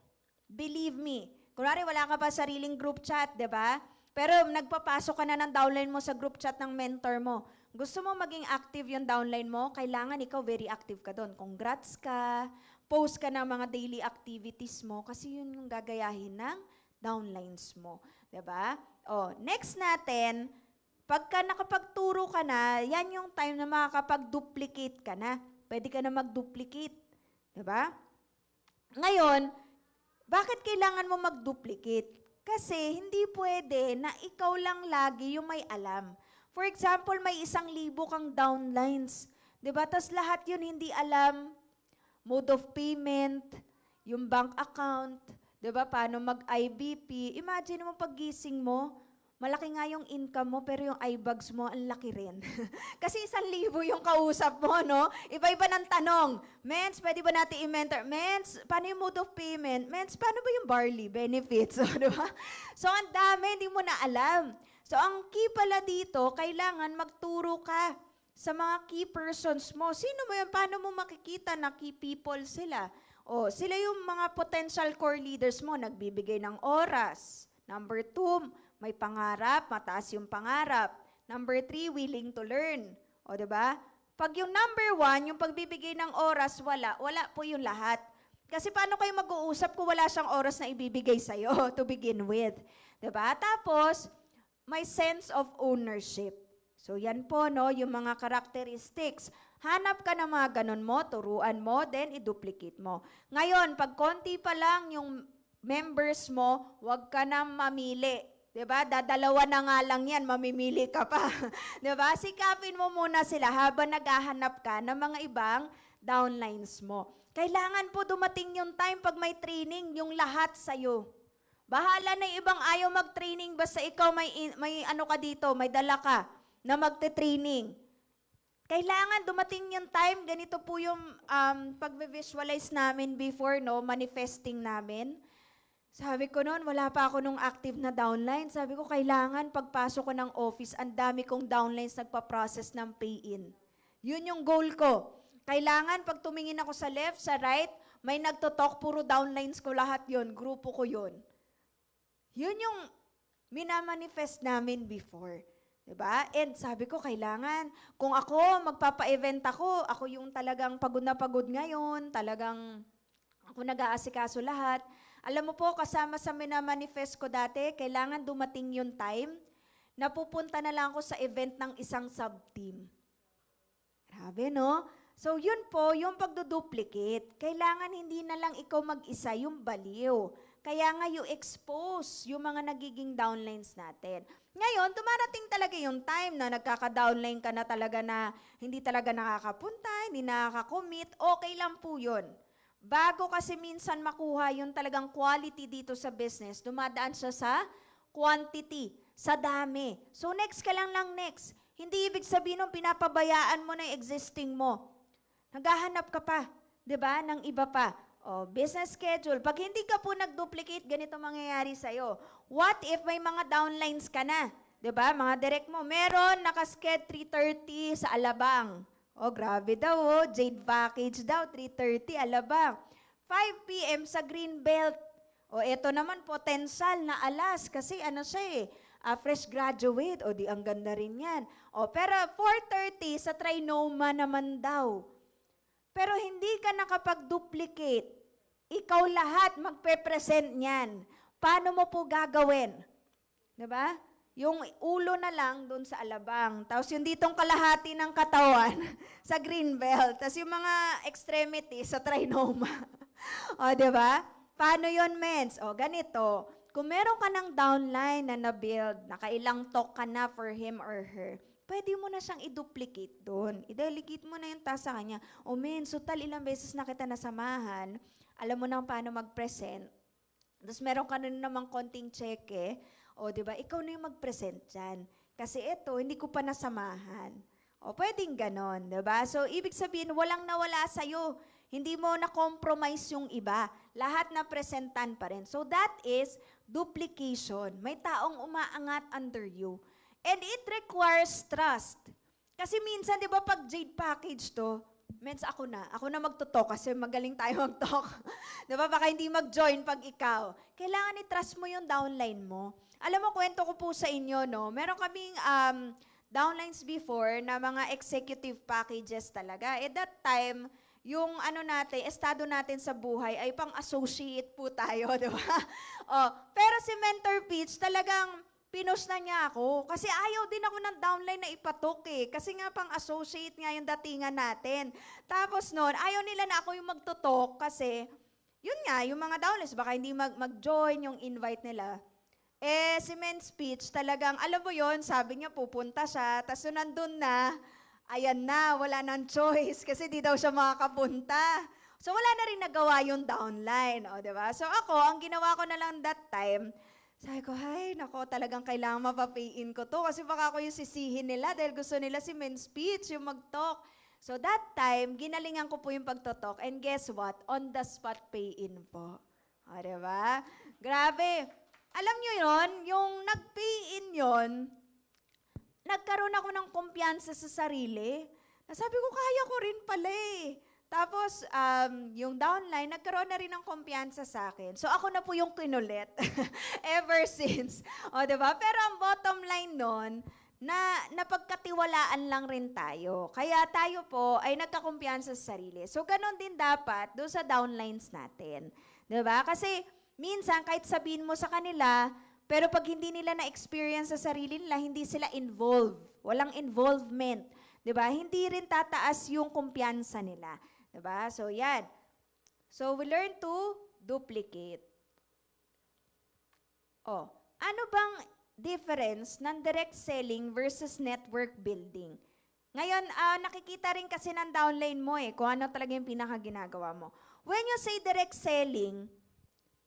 Believe me. Kunwari, wala ka pa sariling group chat, di ba? Pero nagpapasok ka na ng downline mo sa group chat ng mentor mo. Gusto mo maging active yung downline mo, kailangan ikaw very active ka doon. Congrats ka, post ka ng mga daily activities mo, kasi yun yung gagayahin ng downlines mo. Diba? Next natin, pagka nakapagturo ka na, yan yung time na makakapag-duplicate ka na. Pwede ka na mag-duplicate. Diba? Ngayon, bakit kailangan mo mag-duplicate? Kasi hindi pwede na ikaw lang lagi yung may alam. For example, may 1,000 kang downlines. Diba? Tas lahat yun hindi alam. Mode of payment, yung bank account, diba? Paano mag-IBP. Imagine mo paggising mo, malaki nga yung income mo, pero yung iBags mo, ang laki rin. Kasi 1,000 yung kausap mo, no? Iba-iba ng tanong. Mens, pwede ba natin i-mentor? Mens, paano yung mode of payment? Mens, paano ba yung barley benefits? Diba? So, ang dami, hindi mo na alam. So, ang key pala dito, kailangan magturo ka sa mga key persons mo. Sino mo yun? Paano mo makikita na key people sila? Sila yung mga potential core leaders mo, nagbibigay ng oras. Number 2, may pangarap, mataas yung pangarap. Number 3, willing to learn. Diba? Pag yung number 1, yung pagbibigay ng oras, wala po yung lahat. Kasi paano kayo mag-uusap kung wala siyang oras na ibibigay sa'yo to begin with? Diba? Tapos, may sense of ownership. So yan po, no, yung mga characteristics. Hanap ka ng mga ganun mo, turuan mo, then i-duplicate mo. Ngayon, pag konti pa lang yung members mo, huwag ka na mamili. 'Di ba? Dadalawa na nga lang 'yan, mamimili ka pa. 'Di ba? Sikapin mo muna sila habang naghahanap ka ng mga ibang downlines mo. Kailangan po dumating yung time pag may training, yung lahat sa'yo. Bahala na yung ibang ayaw mag-training, basta ikaw may ano ka dito, may dala ka na magte-training. Kailangan dumating yung time, ganito po yung pag-visualize namin before, no, manifesting namin. Sabi ko noon, wala pa ako nung active na downline. Sabi ko, kailangan pagpasok ko ng office, ang dami kong downlines nagpa-process ng pay-in. Yun yung goal ko. Kailangan pag tumingin ako sa left, sa right, may nagtotalk, puro downlines ko lahat yon, grupo ko yon. Yun yung minamanifest namin before. Diba? And sabi ko, kailangan, kung ako, magpapa-event ako yung talagang pagod na pagod ngayon, talagang ako nag-aasikaso lahat. Alam mo po, kasama sa minamanifest ko dati, kailangan dumating yung time na pupunta na lang ako sa event ng isang sub-team. Grabe, no? So yun po, yung pagduduplicate. Kailangan hindi na lang ikaw mag-isa yung baliw. Kaya nga you expose yung mga nagiging downlines natin. Ngayon, dumarating talaga yung time na nagkaka-downline ka na talaga na hindi talaga nakakapunta, hindi nakaka-commit, okay lang po yun. Bago kasi minsan makuha yung talagang quality dito sa business, dumadaan siya sa quantity, sa dami. So next ka lang next. Hindi ibig sabihin nung pinapabayaan mo na yung existing mo. Naghahanap ka pa, 'di ba, ng iba pa. O, business schedule. Pag hindi ka po nag-duplicate, ganito mangyayari sa'yo. What if may mga downlines ka na? 'Di ba? Mga direct mo. Meron, nakasked 3:30 sa Alabang. O, grabe daw, oh. Jade package daw, 3:30, Alabang. 5 p.m. sa Greenbelt. O, eto naman, potential na alas. Kasi ano siya fresh graduate. O, di ang ganda rin yan. O, pero 4:30 sa Trinoma naman daw. Pero hindi ka nakapag-duplicate. Ikaw lahat magpe-present niyan. Paano mo po gagawin? Diba? Yung ulo na lang doon sa Alabang. Tapos yung ditong kalahati ng katawan sa Greenbelt. Tapos yung mga extremities sa Trinoma. O, diba? Paano yon, mens? O, ganito. Kung meron ka ng downline na na-build, nakailang talk ka na for him or her, pwede mo na siyang i-duplicate doon. I-delegate mo na yung task sa kanya. O men, so ilang beses na kita nasamahan, alam mo na paano mag-present. Tapos meron ka na namang konting cheque, o di ba, ikaw na yung mag-present dyan. Kasi ito, hindi ko pa nasamahan. O pwedeng ganon, di ba? So ibig sabihin, walang nawala sa'yo. Hindi mo na-compromise yung iba. Lahat na presentan pa rin. So that is duplication. May taong umaangat under you. And it requires trust. Kasi minsan, di ba, pag Jade package to, mens ako na magtutok kasi magaling tayo mag-talk. Di ba, baka hindi mag-join pag ikaw. Kailangan i-trust mo yung downline mo. Alam mo, kwento ko po sa inyo, no? Meron kaming downlines before na mga executive packages talaga. At that time, yung estado natin sa buhay ay pang-associate po tayo, di ba? Pero si Mentor Pitch talagang pinush na niya ako. Kasi ayaw din ako ng downline na ipatok Kasi nga pang-associate nga yung datingan natin. Tapos noon, ayaw nila na ako yung magtutok kasi, yun nga, yung mga downlines, baka hindi mag-join yung invite nila. Si Men's Speech talagang, alam mo yon, sabi niya pupunta siya, tapos nandun na, ayan na, wala nang choice kasi di daw siya makakapunta. So wala na rin nagawa yung downline, diba? So ako, ang ginawa ko na lang that time, sabi ko, ay, nako, talagang kailangan mapapay-in ko to kasi baka ako yung sisihin nila dahil gusto nila si Men's Speech, yung mag-talk. So that time, ginalingan ko po yung pagtotalk and guess what? On the spot pay-in po. O, diba? Grabe. Alam nyo yon, yung nag-pay-in yon, nagkaroon ako ng kumpiyansa sa sarili. Sabi ko, kaya ko rin pala Tapos, yung downline, nagkaroon na rin ng kumpiyansa sa akin. So, ako na po yung kinulit ever since. O, diba? Pero ang bottom line nun, napagkatiwalaan lang rin tayo. Kaya tayo po ay nagkakumpiyansa sa sarili. So, ganun din dapat doon sa downlines natin. Diba? Kasi, minsan, kahit sabihin mo sa kanila, pero pag hindi nila na-experience sa sarili nila, hindi sila involved. Walang involvement. Diba? Hindi rin tataas yung kumpiyansa nila. Diba? So, yan. So, we learn to duplicate. Ano bang difference ng direct selling versus network building? Ngayon, nakikita rin kasi ng downline mo kung ano talaga yung pinakaginagawa mo. When you say direct selling,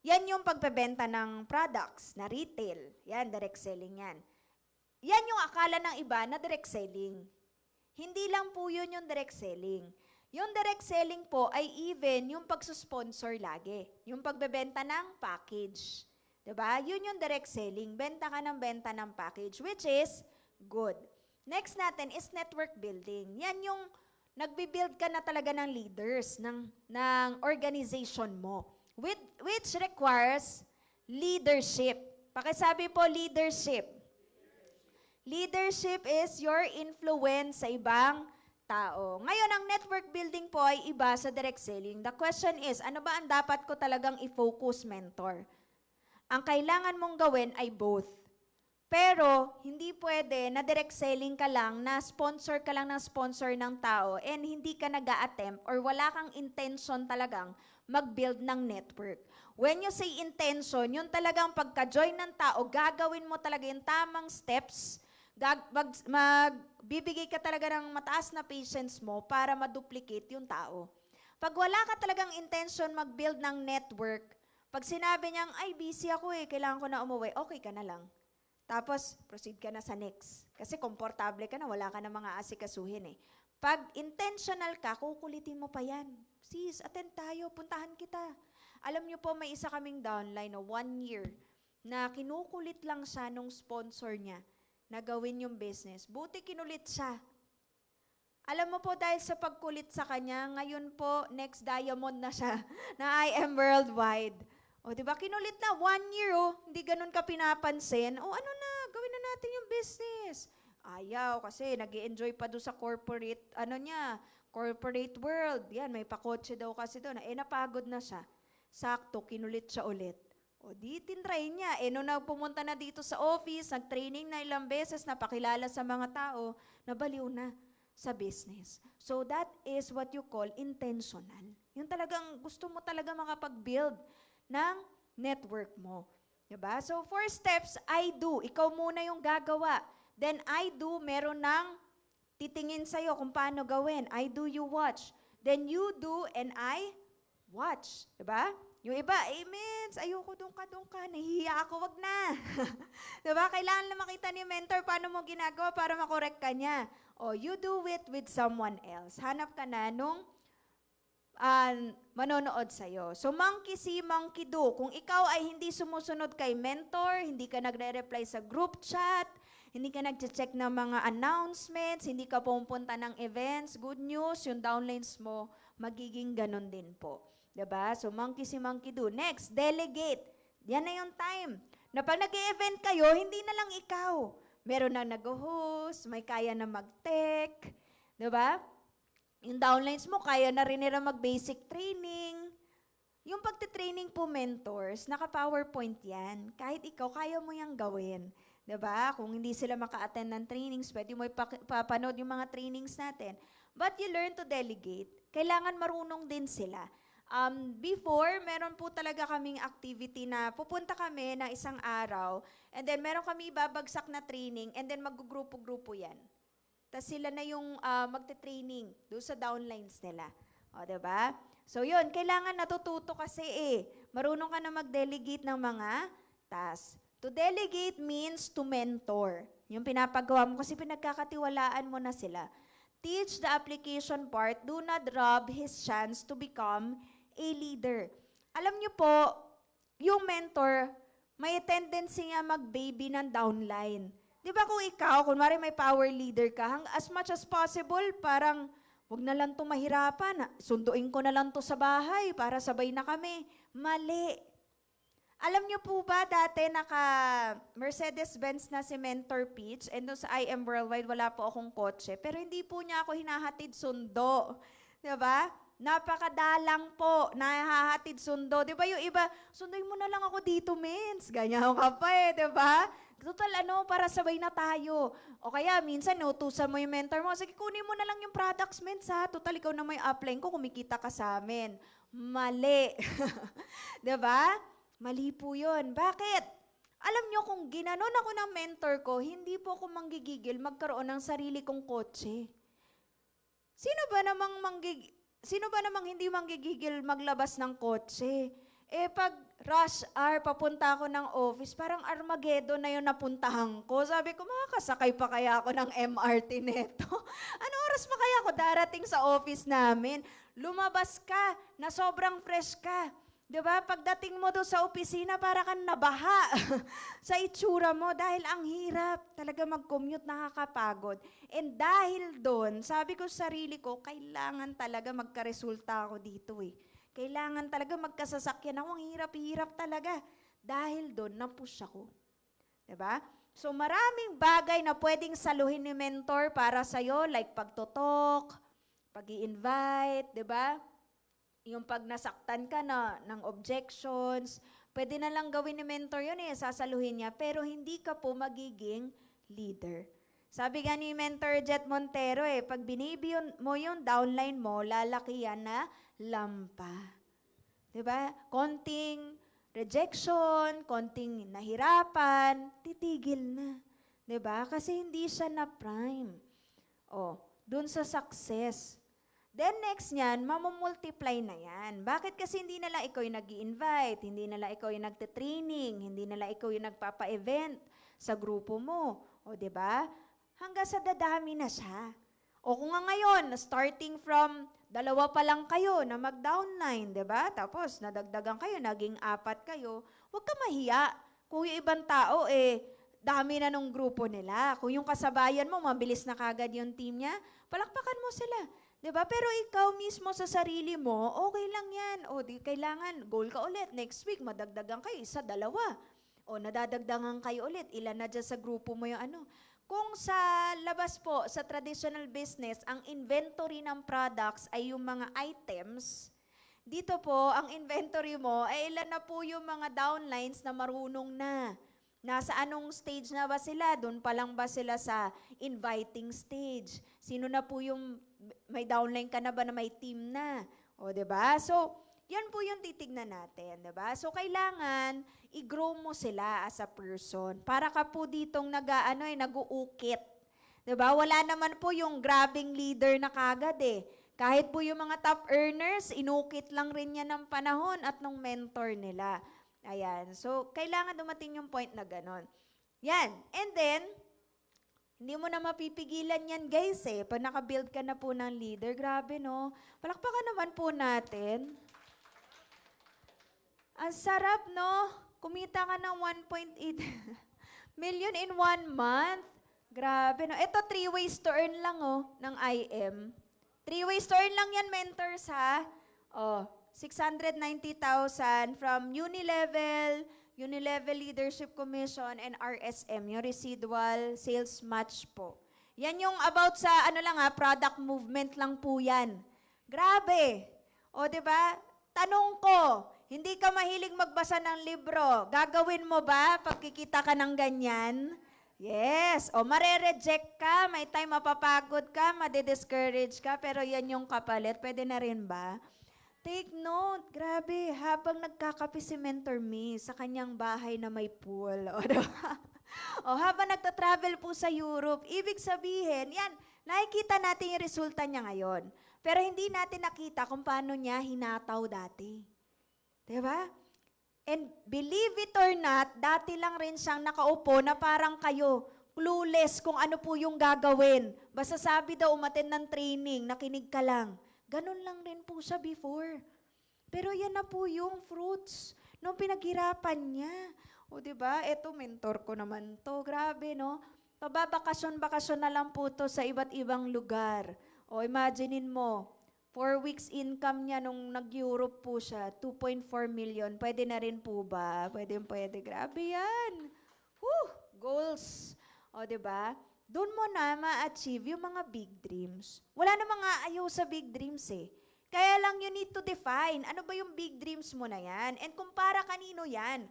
yan yung pagbebenta ng products na retail. Yan, direct selling yan. Yan yung akala ng iba na direct selling. Hindi lang po yun yung direct selling. Yung direct selling po ay even yung pagsusponsor lagi. Yung pagbebenta ng package. Diba? Yun yung direct selling. Benta ka ng package, which is good. Next natin is network building. Yan yung nagbi-build ka na talaga ng leaders ng organization mo. Which requires leadership. Pakisabi po, leadership. Leadership is your influence sa ibang tao. Ngayon, ang network building po ay iba sa direct selling. The question is, ano ba ang dapat ko talagang i-focus, mentor? Ang kailangan mong gawin ay both. Pero, hindi pwede na direct selling ka lang, na sponsor ka lang ng sponsor ng tao, and hindi ka nag-a-attempt or wala kang intention talagang mag-build ng network. When you say intention, yun talagang pagka-join ng tao, gagawin mo talaga yung tamang steps, magbibigay ka talaga ng mataas na patience mo para ma-duplicate yung tao. Pag wala ka talagang intention mag-build ng network, pag sinabi niyang, ay, busy ako kailangan ko na umuwi, okay ka na lang. Tapos, proceed ka na sa next. Kasi komportable ka na, wala ka na mga asikasuhin Pag intentional ka, kukulitin mo pa yan. Sis, attend tayo, puntahan kita. Alam niyo po, may isa kaming downline na 1 year na kinukulit lang siya nung sponsor niya na gawin yung business. Buti kinulit siya. Alam mo po, dahil sa pagkulit sa kanya, ngayon po, next diamond na siya na I Am Worldwide. O, di ba? Kinulit na, 1 year, hindi ganun ka pinapansin. O, ano na, gawin na natin yung business. Ayaw, kasi nag-i-enjoy pa doon sa corporate, corporate world. Yan, may pakotse daw kasi doon. Napagod na siya. Sakto, kinulit siya ulit. O, di tinry niya. Nung pumunta na dito sa office, nag-training na ilang beses, napakilala sa mga tao, nabaliw na sa business. So, that is what you call intentional. Yung talagang gusto mo talaga makapag-build ng network mo. Diba? So, 4 steps, I do. Ikaw muna yung gagawa. Then, I do, meron ng titingin sa'yo kung paano gawin. I do, you watch. Then, you do, and I watch. Diba? Yung iba, mens, ayoko doon ka. Nahihiya ako, wag na. Diba? Kailangan na makita ni mentor paano mo ginagawa para makorek ka niya. O, you do it with someone else. Hanap ka na nung manonood sa'yo. So, monkey see, monkey do. Kung ikaw ay hindi sumusunod kay mentor, hindi ka nagre-reply sa group chat, hindi ka nag-check ng mga announcements, hindi ka pumunta ng events, good news, yung downlines mo, magiging ganun din po. Diba? So, monkey see, monkey do. Next, delegate. Yan na yung time. Na pag nag-e-event kayo, hindi na lang ikaw. Meron na nag-host, may kaya na mag-tech. Diba? Yung downlines mo, kaya na rin nila mag-basic training. Yung pagte-training po, mentors, naka-PowerPoint yan. Kahit ikaw, kaya mo yang gawin. Diba? Kung hindi sila maka-attend ng trainings, pwede mo ipapanood yung mga trainings natin. But you learn to delegate. Kailangan marunong din sila. Before, meron po talaga kaming activity na pupunta kami na isang araw, and then meron kami babagsak na training, and then mag-grupo-grupo yan. Tapos sila na yung magte-training doon sa downlines nila. O, diba? So, yun. Kailangan natututo kasi Marunong ka na mag-delegate ng mga tasks. To delegate means to mentor. Yung pinapagawa mo kasi pinagkakatiwalaan mo na sila. Teach the application part. Do not rob his chance to become a leader. Alam niyo po, yung mentor, may tendency nga mag-baby ng downline. Di ba kung ikaw, kunwari may power leader ka, as much as possible, parang wag na lang ito mahirapan. Sunduin ko na lang to sa bahay para sabay na kami. Mali. Alam niyo po ba, dati naka-Mercedes-Benz na si Mentor Peach, and doon sa I Am Worldwide, wala po akong kotse, pero hindi po niya ako hinahatid sundo. Di ba? Napakadalang po, nahahatid sundo. Di ba yung iba, sunduin mo na lang ako dito, mens. Ganyan ka pa di ba? Total, para sabay na tayo. O kaya, minsan, utusan mo yung mentor mo, sige, kunin mo na lang yung products, mens, ha? Total, ikaw na may upline ko, kumikita ka sa amin. Mali. Diba? Mali po yun. Bakit? Alam nyo, kung ginanon ako ng mentor ko, hindi po ako manggigigil magkaroon ng sarili kong kotse. Sino ba namang hindi manggigigil maglabas ng kotse? Pag rush hour, papunta ako ng office, parang Armageddon na yung napuntahan ko. Sabi ko, makakasakay pa kaya ako ng MRT neto? Ano oras pa kaya ako darating sa office namin? Lumabas ka, na sobrang fresh ka. Diba? Pagdating mo doon sa opisina, para kang nabaha sa itsura mo dahil ang hirap talaga mag-commute, nakakapagod. And dahil doon, sabi ko sa sarili ko, kailangan talaga magkaresulta ako dito Kailangan talaga magkasasakyan ako. Ang hirap-hirap talaga. Dahil doon, na-push ako. Diba? So, maraming bagay na pwedeng saluhin ni mentor para sa'yo, like pagtutok, pag-i-invite, diba? Yung pag nasaktan ka ng objections, Pwede na lang gawin ni mentor yun sasaluhin niya, pero hindi ka po magiging leader. Sabi nga ni Mentor Jet Montero pag binibi mo yung downline mo, lalaki yan na lampa. Diba? Konting rejection, konting nahirapan, titigil na. Diba? Kasi hindi siya na prime. Dun sa success. Then next niyan, mamumultiply na yan. Bakit kasi hindi na lang ikaw yung nag-i-invite, hindi na lang ikaw yung nagte-training, hindi na lang ikaw yung nagpapa-event sa grupo mo. Diba? Hanggang sa dadami na siya. Kung nga ngayon, starting from 2 pa lang kayo na mag-downline, diba? Tapos nadagdagan kayo, naging 4 kayo, huwag ka mahiya. Kung yung ibang tao, dami na nung grupo nila. Kung yung kasabayan mo, mabilis na kagad yung team niya, palakpakan mo sila. Diba? Pero ikaw mismo sa sarili mo, okay lang yan. Di kailangan, goal ka ulit. Next week, madagdagan kayo, 1, 2. Nadadagdagan kayo ulit. Ilan na dyan sa grupo mo yung ano. Kung sa labas po, sa traditional business, ang inventory ng products ay yung mga items, dito po, ang inventory mo ay ilan na po yung mga downlines na marunong na. Nasa anong stage na ba sila? Doon pa lang ba sila sa inviting stage? Sino na po yung, may downline ka na ba na may team na? Diba? So, yan po yung titignan natin, diba? So, kailangan i-grow mo sila as a person. Para ka po ditong nag-uukit. Diba? Wala naman po yung grabbing leader na kagad Kahit po yung mga top earners, inukit lang rin yan ng panahon at ng mentor nila. Ayan. So, kailangan dumating yung point na ganon. Yan. And then, hindi mo na mapipigilan yan, guys, Pag nakabuild ka na po ng leader, grabe, no? Palakpakan naman po natin. Ang sarap, no? Kumita ka ng 1.8 million in 1 month. Grabe, no? Ito, 3 ways to earn lang, ng IM. 3 ways to earn lang yan, mentors, ha? 690,000 from Unilevel Leadership Commission, and RSM, yung residual sales match po. Yan yung about sa, product movement lang po yan. Grabe! Diba? Tanong ko, hindi ka mahilig magbasa ng libro. Gagawin mo ba pag kikita ka ng ganyan? Yes. Mare-reject ka, may time mapapagod ka, madi-discourage ka, pero yan yung kapalit. Pwede na rin ba? Take note, grabe, habang nagkakape si Mentor Me sa kanyang bahay na may pool. Habang nagta-travel po sa Europe, ibig sabihin, yan, nakikita natin yung resulta niya ngayon. Pero hindi natin nakita kung paano niya hinataw dati. Diba? And believe it or not, dati lang rin siyang nakaupo na parang kayo, clueless kung ano po yung gagawin. Basta sabi daw, umattend ng training, nakinig ka lang. Ganun lang rin po siya before. Pero yan na po yung fruits nung pinaghirapan niya. Diba? Eto, mentor ko naman to. Grabe, no? Pababakasyon-bakasyon na lang po to sa iba't ibang lugar. Imaginein mo, 4 weeks income niya nung nag-Europe po siya, 2.4 million. Pwede na rin po ba? Pwede. Grabe yan. Goals. Diba? Doon mo na ma-achieve yung mga big dreams. Wala namang ayaw sa big dreams Kaya lang you need to define, ano ba yung big dreams mo na yan? And kung para kanino yan?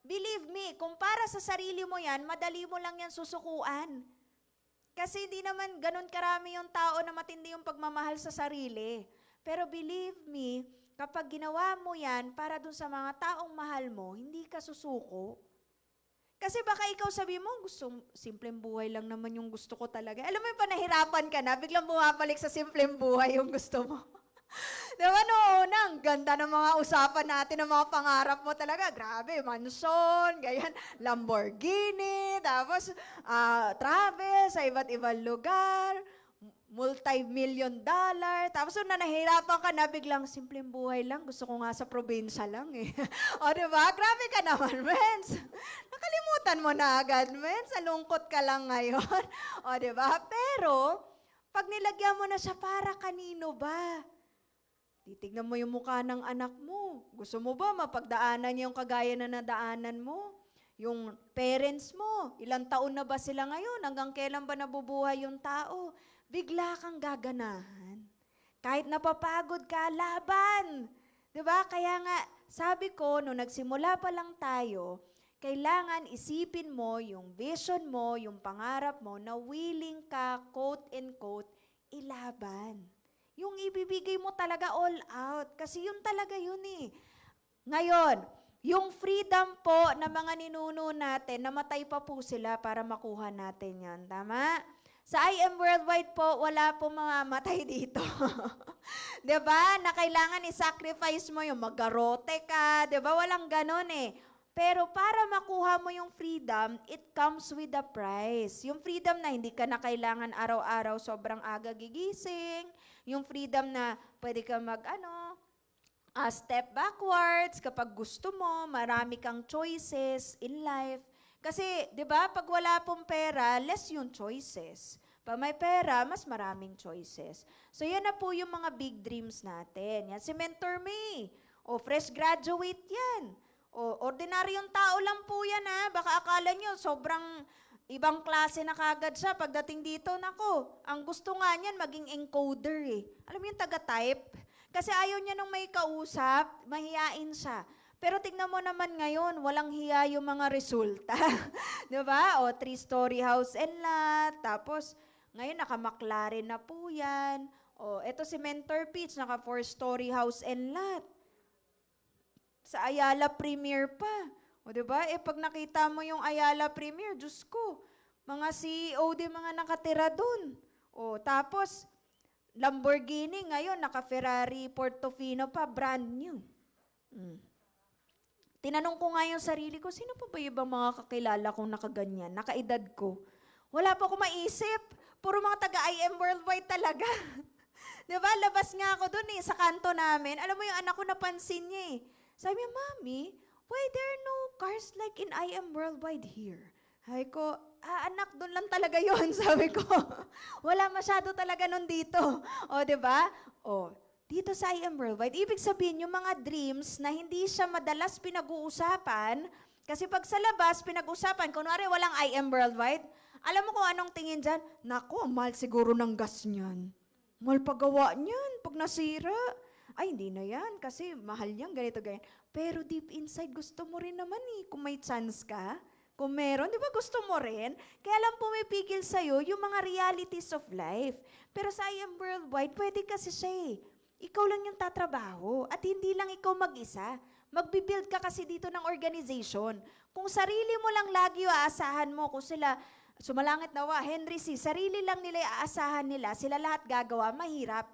Believe me, kung para sa sarili mo yan, madali mo lang yan susukuan. Kasi hindi naman ganun karami yung tao na matindi yung pagmamahal sa sarili. Pero believe me, kapag ginawa mo yan para dun sa mga taong mahal mo, hindi ka susuko. Kasi baka ikaw sabi mo, simpleng buhay lang naman yung gusto ko talaga. Alam mo yung panahirapan ka na, biglang bumabalik sa simpleng buhay yung gusto mo. Diba noon, ang ganda ng mga usapan natin, ng mga pangarap mo talaga. Grabe, mansion, ganyan, Lamborghini, tapos travel sa iba't ibang lugar, multi-million dollar. Tapos nung nahihirapan ka na, biglang simpleng buhay lang. Gusto ko nga sa probinsya lang diba? Grabe ka naman, mens. Nakalimutan mo na agad, mens. Nalungkot ka lang ngayon. Diba? Pero, pag nilagyan mo na siya, para kanino ba? Titignan mo yung mukha ng anak mo. Gusto mo ba mapagdaanan niya yung kagaya na nadaanan mo? Yung parents mo, ilang taon na ba sila ngayon? Hanggang kailan ba nabubuhay yung tao? Bigla kang gaganahan. Kahit napapagod ka, laban. Diba? Kaya nga, sabi ko, nung nagsimula pa lang tayo, kailangan isipin mo yung vision mo, yung pangarap mo na willing ka, quote and quote, ilaban. Yung ibibigay mo talaga all out. Kasi yun talaga yun eh. Ngayon, yung freedom po na mga ninuno natin, namatay pa po sila para makuha natin yan. Tama? Sa I Am Worldwide po, wala po mamamatay dito. 'Di ba? Na kailangan i-sacrifice mo yung magarote ka, 'di ba? Walang ganon eh. Pero para makuha mo yung freedom, it comes with a price. Yung freedom na hindi ka na kailangan araw-araw sobrang aga gigising, yung freedom na pwede ka step backwards kapag gusto mo, marami kang choices in life. Kasi, di ba, pag wala pong pera, less yung choices. Pag may pera, mas maraming choices. So, yan na po yung mga big dreams natin. Yan si Mentor May. O, fresh graduate yan. O, ordinaryong tao lang po yan ha. Baka akala nyo, sobrang ibang klase na kagad siya. Pagdating dito, nako, ang gusto nga niyan, maging encoder eh. Alam mo yung taga-type? Kasi ayaw niya nung may kausap, mahiyain siya. Pero tignan mo naman ngayon, walang hiya yung mga resulta. Di ba? O, 3-story house and lot. Tapos, ngayon naka-McLaren na po yan. O, eto si Mentor Peach, naka 4-story house and lot. Sa Ayala Premier pa. O, di ba? Pag nakita mo yung Ayala Premier, Diyos ko, mga CEO di mga nakatira dun. O, tapos, Lamborghini ngayon, naka Ferrari Portofino pa, brand new. Tinanong ko nga yung sarili ko, sino pa ba yung ibang mga kakilala kong nakaganyan, nakaedad ko? Wala pa ako maisip. Puro mga taga-I Am Worldwide talaga. Diba? Labas nga ako dun sa kanto namin. Alam mo yung anak ko napansin niya eh. Sabi niya, Mommy, why there are no cars like in I Am Worldwide here? Sabi ko, anak, dun lang talaga yon. Sabi ko, wala masyado talaga nun dito. O, diba? O, dito sa I Am Worldwide, ibig sabihin yung mga dreams na hindi siya madalas pinag-uusapan, kasi pag sa labas, pinag-uusapan, kunwari walang I Am Worldwide, alam mo kung anong tingin dyan? Naku, ang mahal siguro ng gas niyan. Mahal paggawa niyan, pag nasira. Ay, hindi na yan, kasi mahal yan, ganito, ganyan. Pero deep inside, gusto mo rin naman kung may chance ka. Kung meron, di ba gusto mo rin? Kaya lang pumipigil sa'yo yung mga realities of life. Pero sa I Am Worldwide, pwede kasi siya ikaw lang yung tatrabaho at hindi lang ikaw mag-isa. Magbibuild ka kasi dito ng organization. Kung sarili mo lang lagi aasahan mo, kung sila, sumalangit nawa, Henry C., sarili lang nila aasahan nila, sila lahat gagawa, mahirap.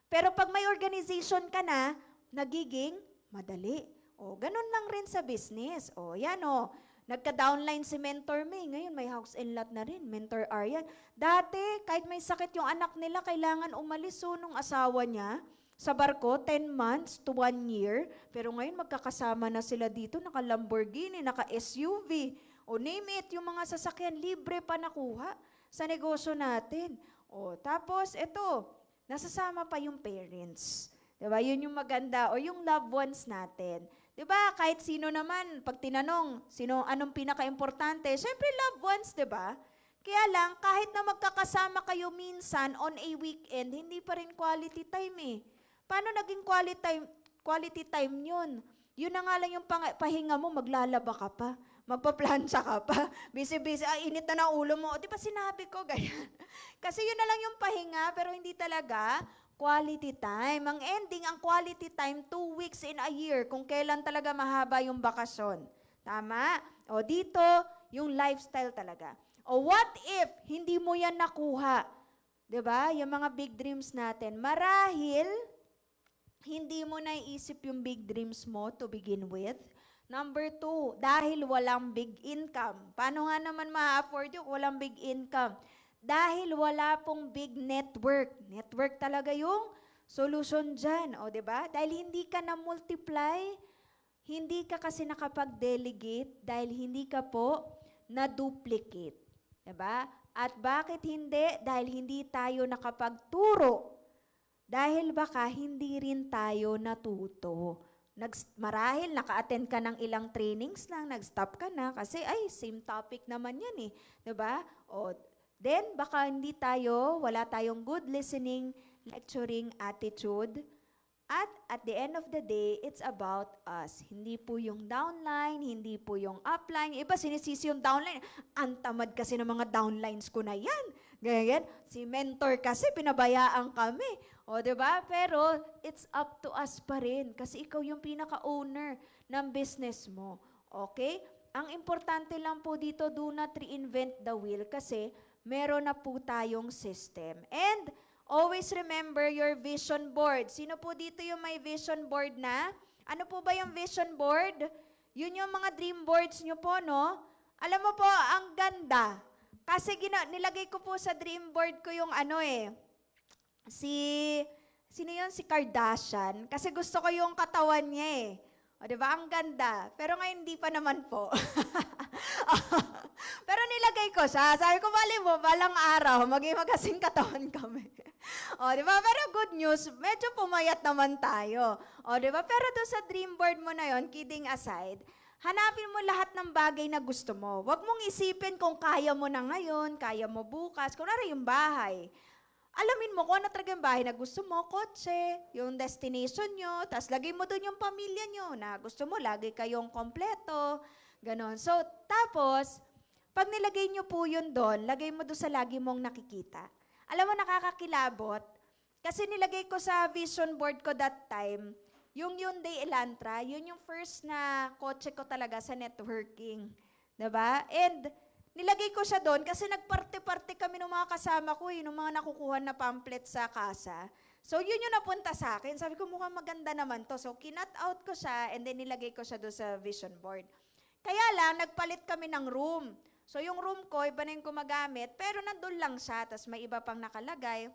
Pero pag may organization ka na, nagiging madali. O, ganun lang rin sa business. O, yan o. Nagka-downline si Mentor May. Ngayon, may house and lot na rin. Mentor Aryan. Dati, kahit may sakit yung anak nila, kailangan umalis nung asawa niya sa barko, 10 months to 1 year. Pero ngayon, magkakasama na sila dito. Naka-Lamborghini, naka-SUV. O name it, yung mga sasakyan, libre pa nakuha sa negosyo natin. O, tapos, ito, nasasama pa yung parents. Diba? Yun yung maganda. O yung loved ones natin. Diba? Kahit sino naman, pag tinanong, anong pinaka-importante? Siyempre, loved ones, diba? Kaya lang, kahit na magkakasama kayo minsan on a weekend, hindi pa rin quality time eh. Paano naging quality time yun? Yun na nga lang yung pahinga mo, maglalaba ka pa, magpa-plancha ka pa, busy-busy, init na ng ulo mo. Di ba sinabi ko, ganyan? Kasi yun na lang yung pahinga, pero hindi talaga quality time. Ang ending, ang quality time, 2 weeks in a year, kung kailan talaga mahaba yung bakasyon. Tama? O dito, yung lifestyle talaga. O what if hindi mo yan nakuha? 'Di ba? Yung mga big dreams natin. Marahil, hindi mo naiisip yung big dreams mo to begin with. Number 2, dahil walang big income. Paano nga naman ma-afford yung walang big income? Dahil wala pong big network. Network talaga yung solution dyan. O, 'di ba? Dahil hindi ka na-multiply, hindi ka kasi nakapag-delegate, dahil hindi ka po na-duplicate. 'Di ba? At bakit hindi? Dahil hindi tayo nakapagturo. Dahil baka hindi rin tayo natuto. Marahil naka-attend ka ng ilang trainings lang, nag-stop ka na kasi same topic naman yan eh. 'Di ba? O, then baka wala tayong good listening, lecturing attitude. At the end of the day, it's about us. Hindi po yung downline, hindi po yung upline. Iba sinisisi yung downline. Ang tamad kasi ng mga downlines ko na yan. Ganyan. Si mentor kasi pinabayaan kami. O, di ba? Pero it's up to us pa rin kasi ikaw yung pinaka-owner ng business mo. Okay? Ang importante lang po dito, do not reinvent the wheel kasi meron na po tayong system. And always remember your vision board. Sino po dito yung may vision board na? Ano po ba yung vision board? Yun yung mga dream boards nyo po, no? Alam mo po, ang ganda. Kasi nilagay ko po sa dream board ko yung sino yun? Si Kardashian. Kasi gusto ko yung katawan niya eh. O, diba? Ang ganda. Pero ngayon hindi pa naman po. Pero nilagay ko siya. Sabi ko, mali mo, balang araw, maging katawan kami. O, di ba? Pero good news, medyo pumayat naman tayo. O, di ba? Pero doon sa dream board mo na yon, kidding aside, hanapin mo lahat ng bagay na gusto mo. Huwag mong isipin kung kaya mo na ngayon, kaya mo bukas. Kunwari yung bahay. Alamin mo kung ano talaga yung bahay na gusto mo, kotse, yung destination nyo, tapos lagay mo doon yung pamilya nyo na gusto mo, lagi kayong kompleto, ganon. So, tapos, pag nilagay nyo po yun doon, lagay mo doon sa lagi mong nakikita. Alam mo, nakakakilabot, kasi nilagay ko sa vision board ko that time, yung Hyundai Elantra, yun yung first na kotse ko talaga sa networking. Diba? And, nilagay ko siya doon kasi nagparte-parte kami ng mga kasama ko, yung mga nakukuha na pamphlet sa kasa. So, yun yung napunta sa akin. Sabi ko, mukhang maganda naman to. So, kinat out ko siya and then nilagay ko siya doon sa vision board. Kaya lang, nagpalit kami ng room. So, yung room ko, iba na yung gumagamit, pero nandun lang siya, tapos may iba pang nakalagay.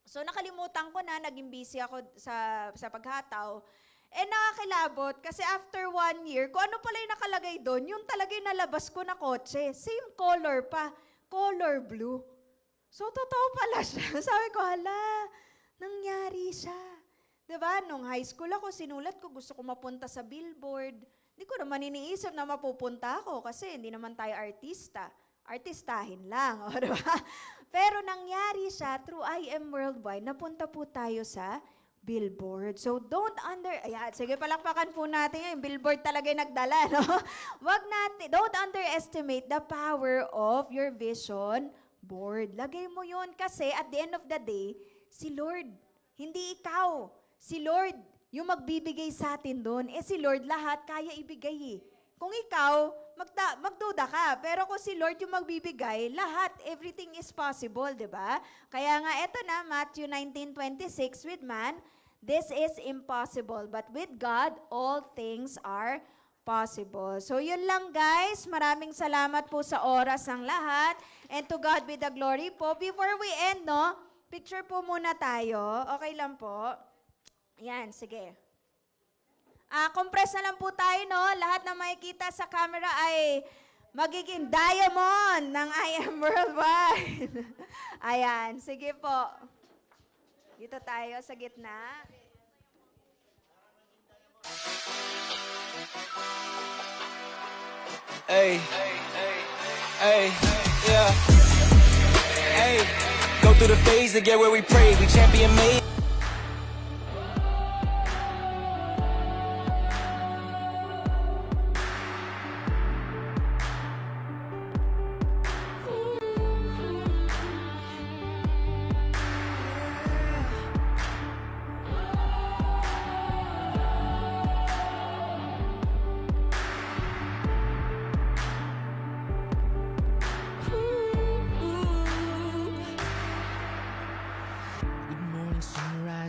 So, nakalimutan ko na, naging busy ako sa paghataw. Nakakilabot kasi after 1 year, kung ano pala yung nakalagay doon, yung talaga yung nalabas ko na kotse. Same color pa, color blue. So, totoo pala siya. Sabi ko, hala, nangyari siya. Diba? Nung high school ako, sinulat ko, gusto ko mapunta sa billboard. Hindi ko naman iniisip na mapupunta ako kasi hindi naman tayo artista. Artistahin lang. O, diba? Pero nangyari siya through IM Worldwide. Napunta po tayo sa billboard. So, ayan, sige, palakpakan po natin yung billboard talaga yung nagdala, no? Don't underestimate the power of your vision board. Lagay mo yun kasi at the end of the day, si Lord, hindi ikaw. Si Lord, yung magbibigay sa atin doon. Si Lord, lahat kaya ibigay eh. Kung ikaw, magduda ka. Pero kung si Lord yung magbibigay, lahat, everything is possible, di ba? Kaya nga, eto na, Matthew 19:26, with man, this is impossible. But with God, all things are possible. So, yun lang, guys. Maraming salamat po sa oras ng lahat. And to God be the glory po. Before we end, no, picture po muna tayo. Okay lang po. Yan, sige. Compress na lang po tayo, no? Lahat na makikita sa camera ay magiging diamond ng IM Worldwide. Ayan, sige po. Dito tayo sa gitna. Hey, yeah. Hey, go through the phase to get where we pray. We champion made.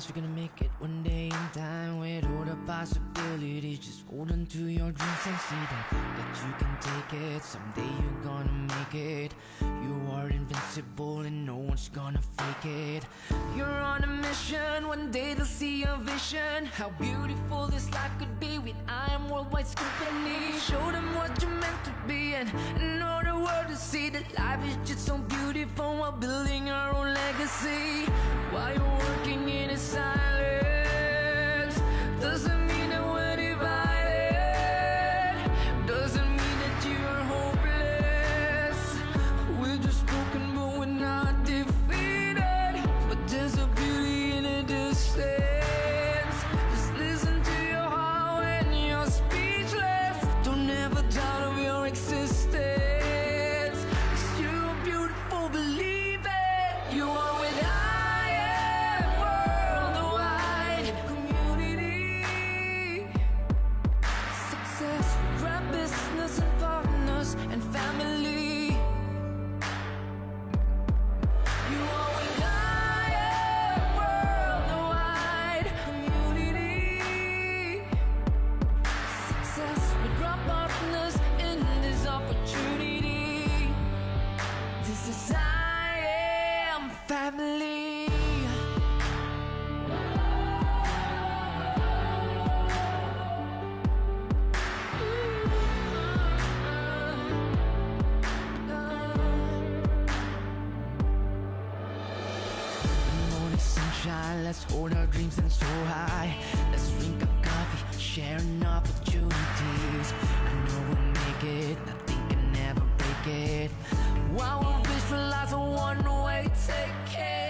We're gonna make it one day in time with all the possibilities. Just hold on to your dreams and see that you can take it. Someday you're gonna make it. You are invincible and no one's gonna fake it. You're on a mission, one day they'll see your vision. How beautiful this life could be with IM Worldwide's company. Show them what you're meant to be and all the world to see that life is just so beautiful while building our own legacy. While you're working in a silence, doesn't mean that we're divided. Doesn't mean that you're hopeless. We're just broken, but we're not defeated. But there's a beauty in a distance. let's hold our dreams and so high. Let's drink a coffee, sharing opportunities. I know we'll make it, nothing can ever break it. While we'll visualize a one-way ticket.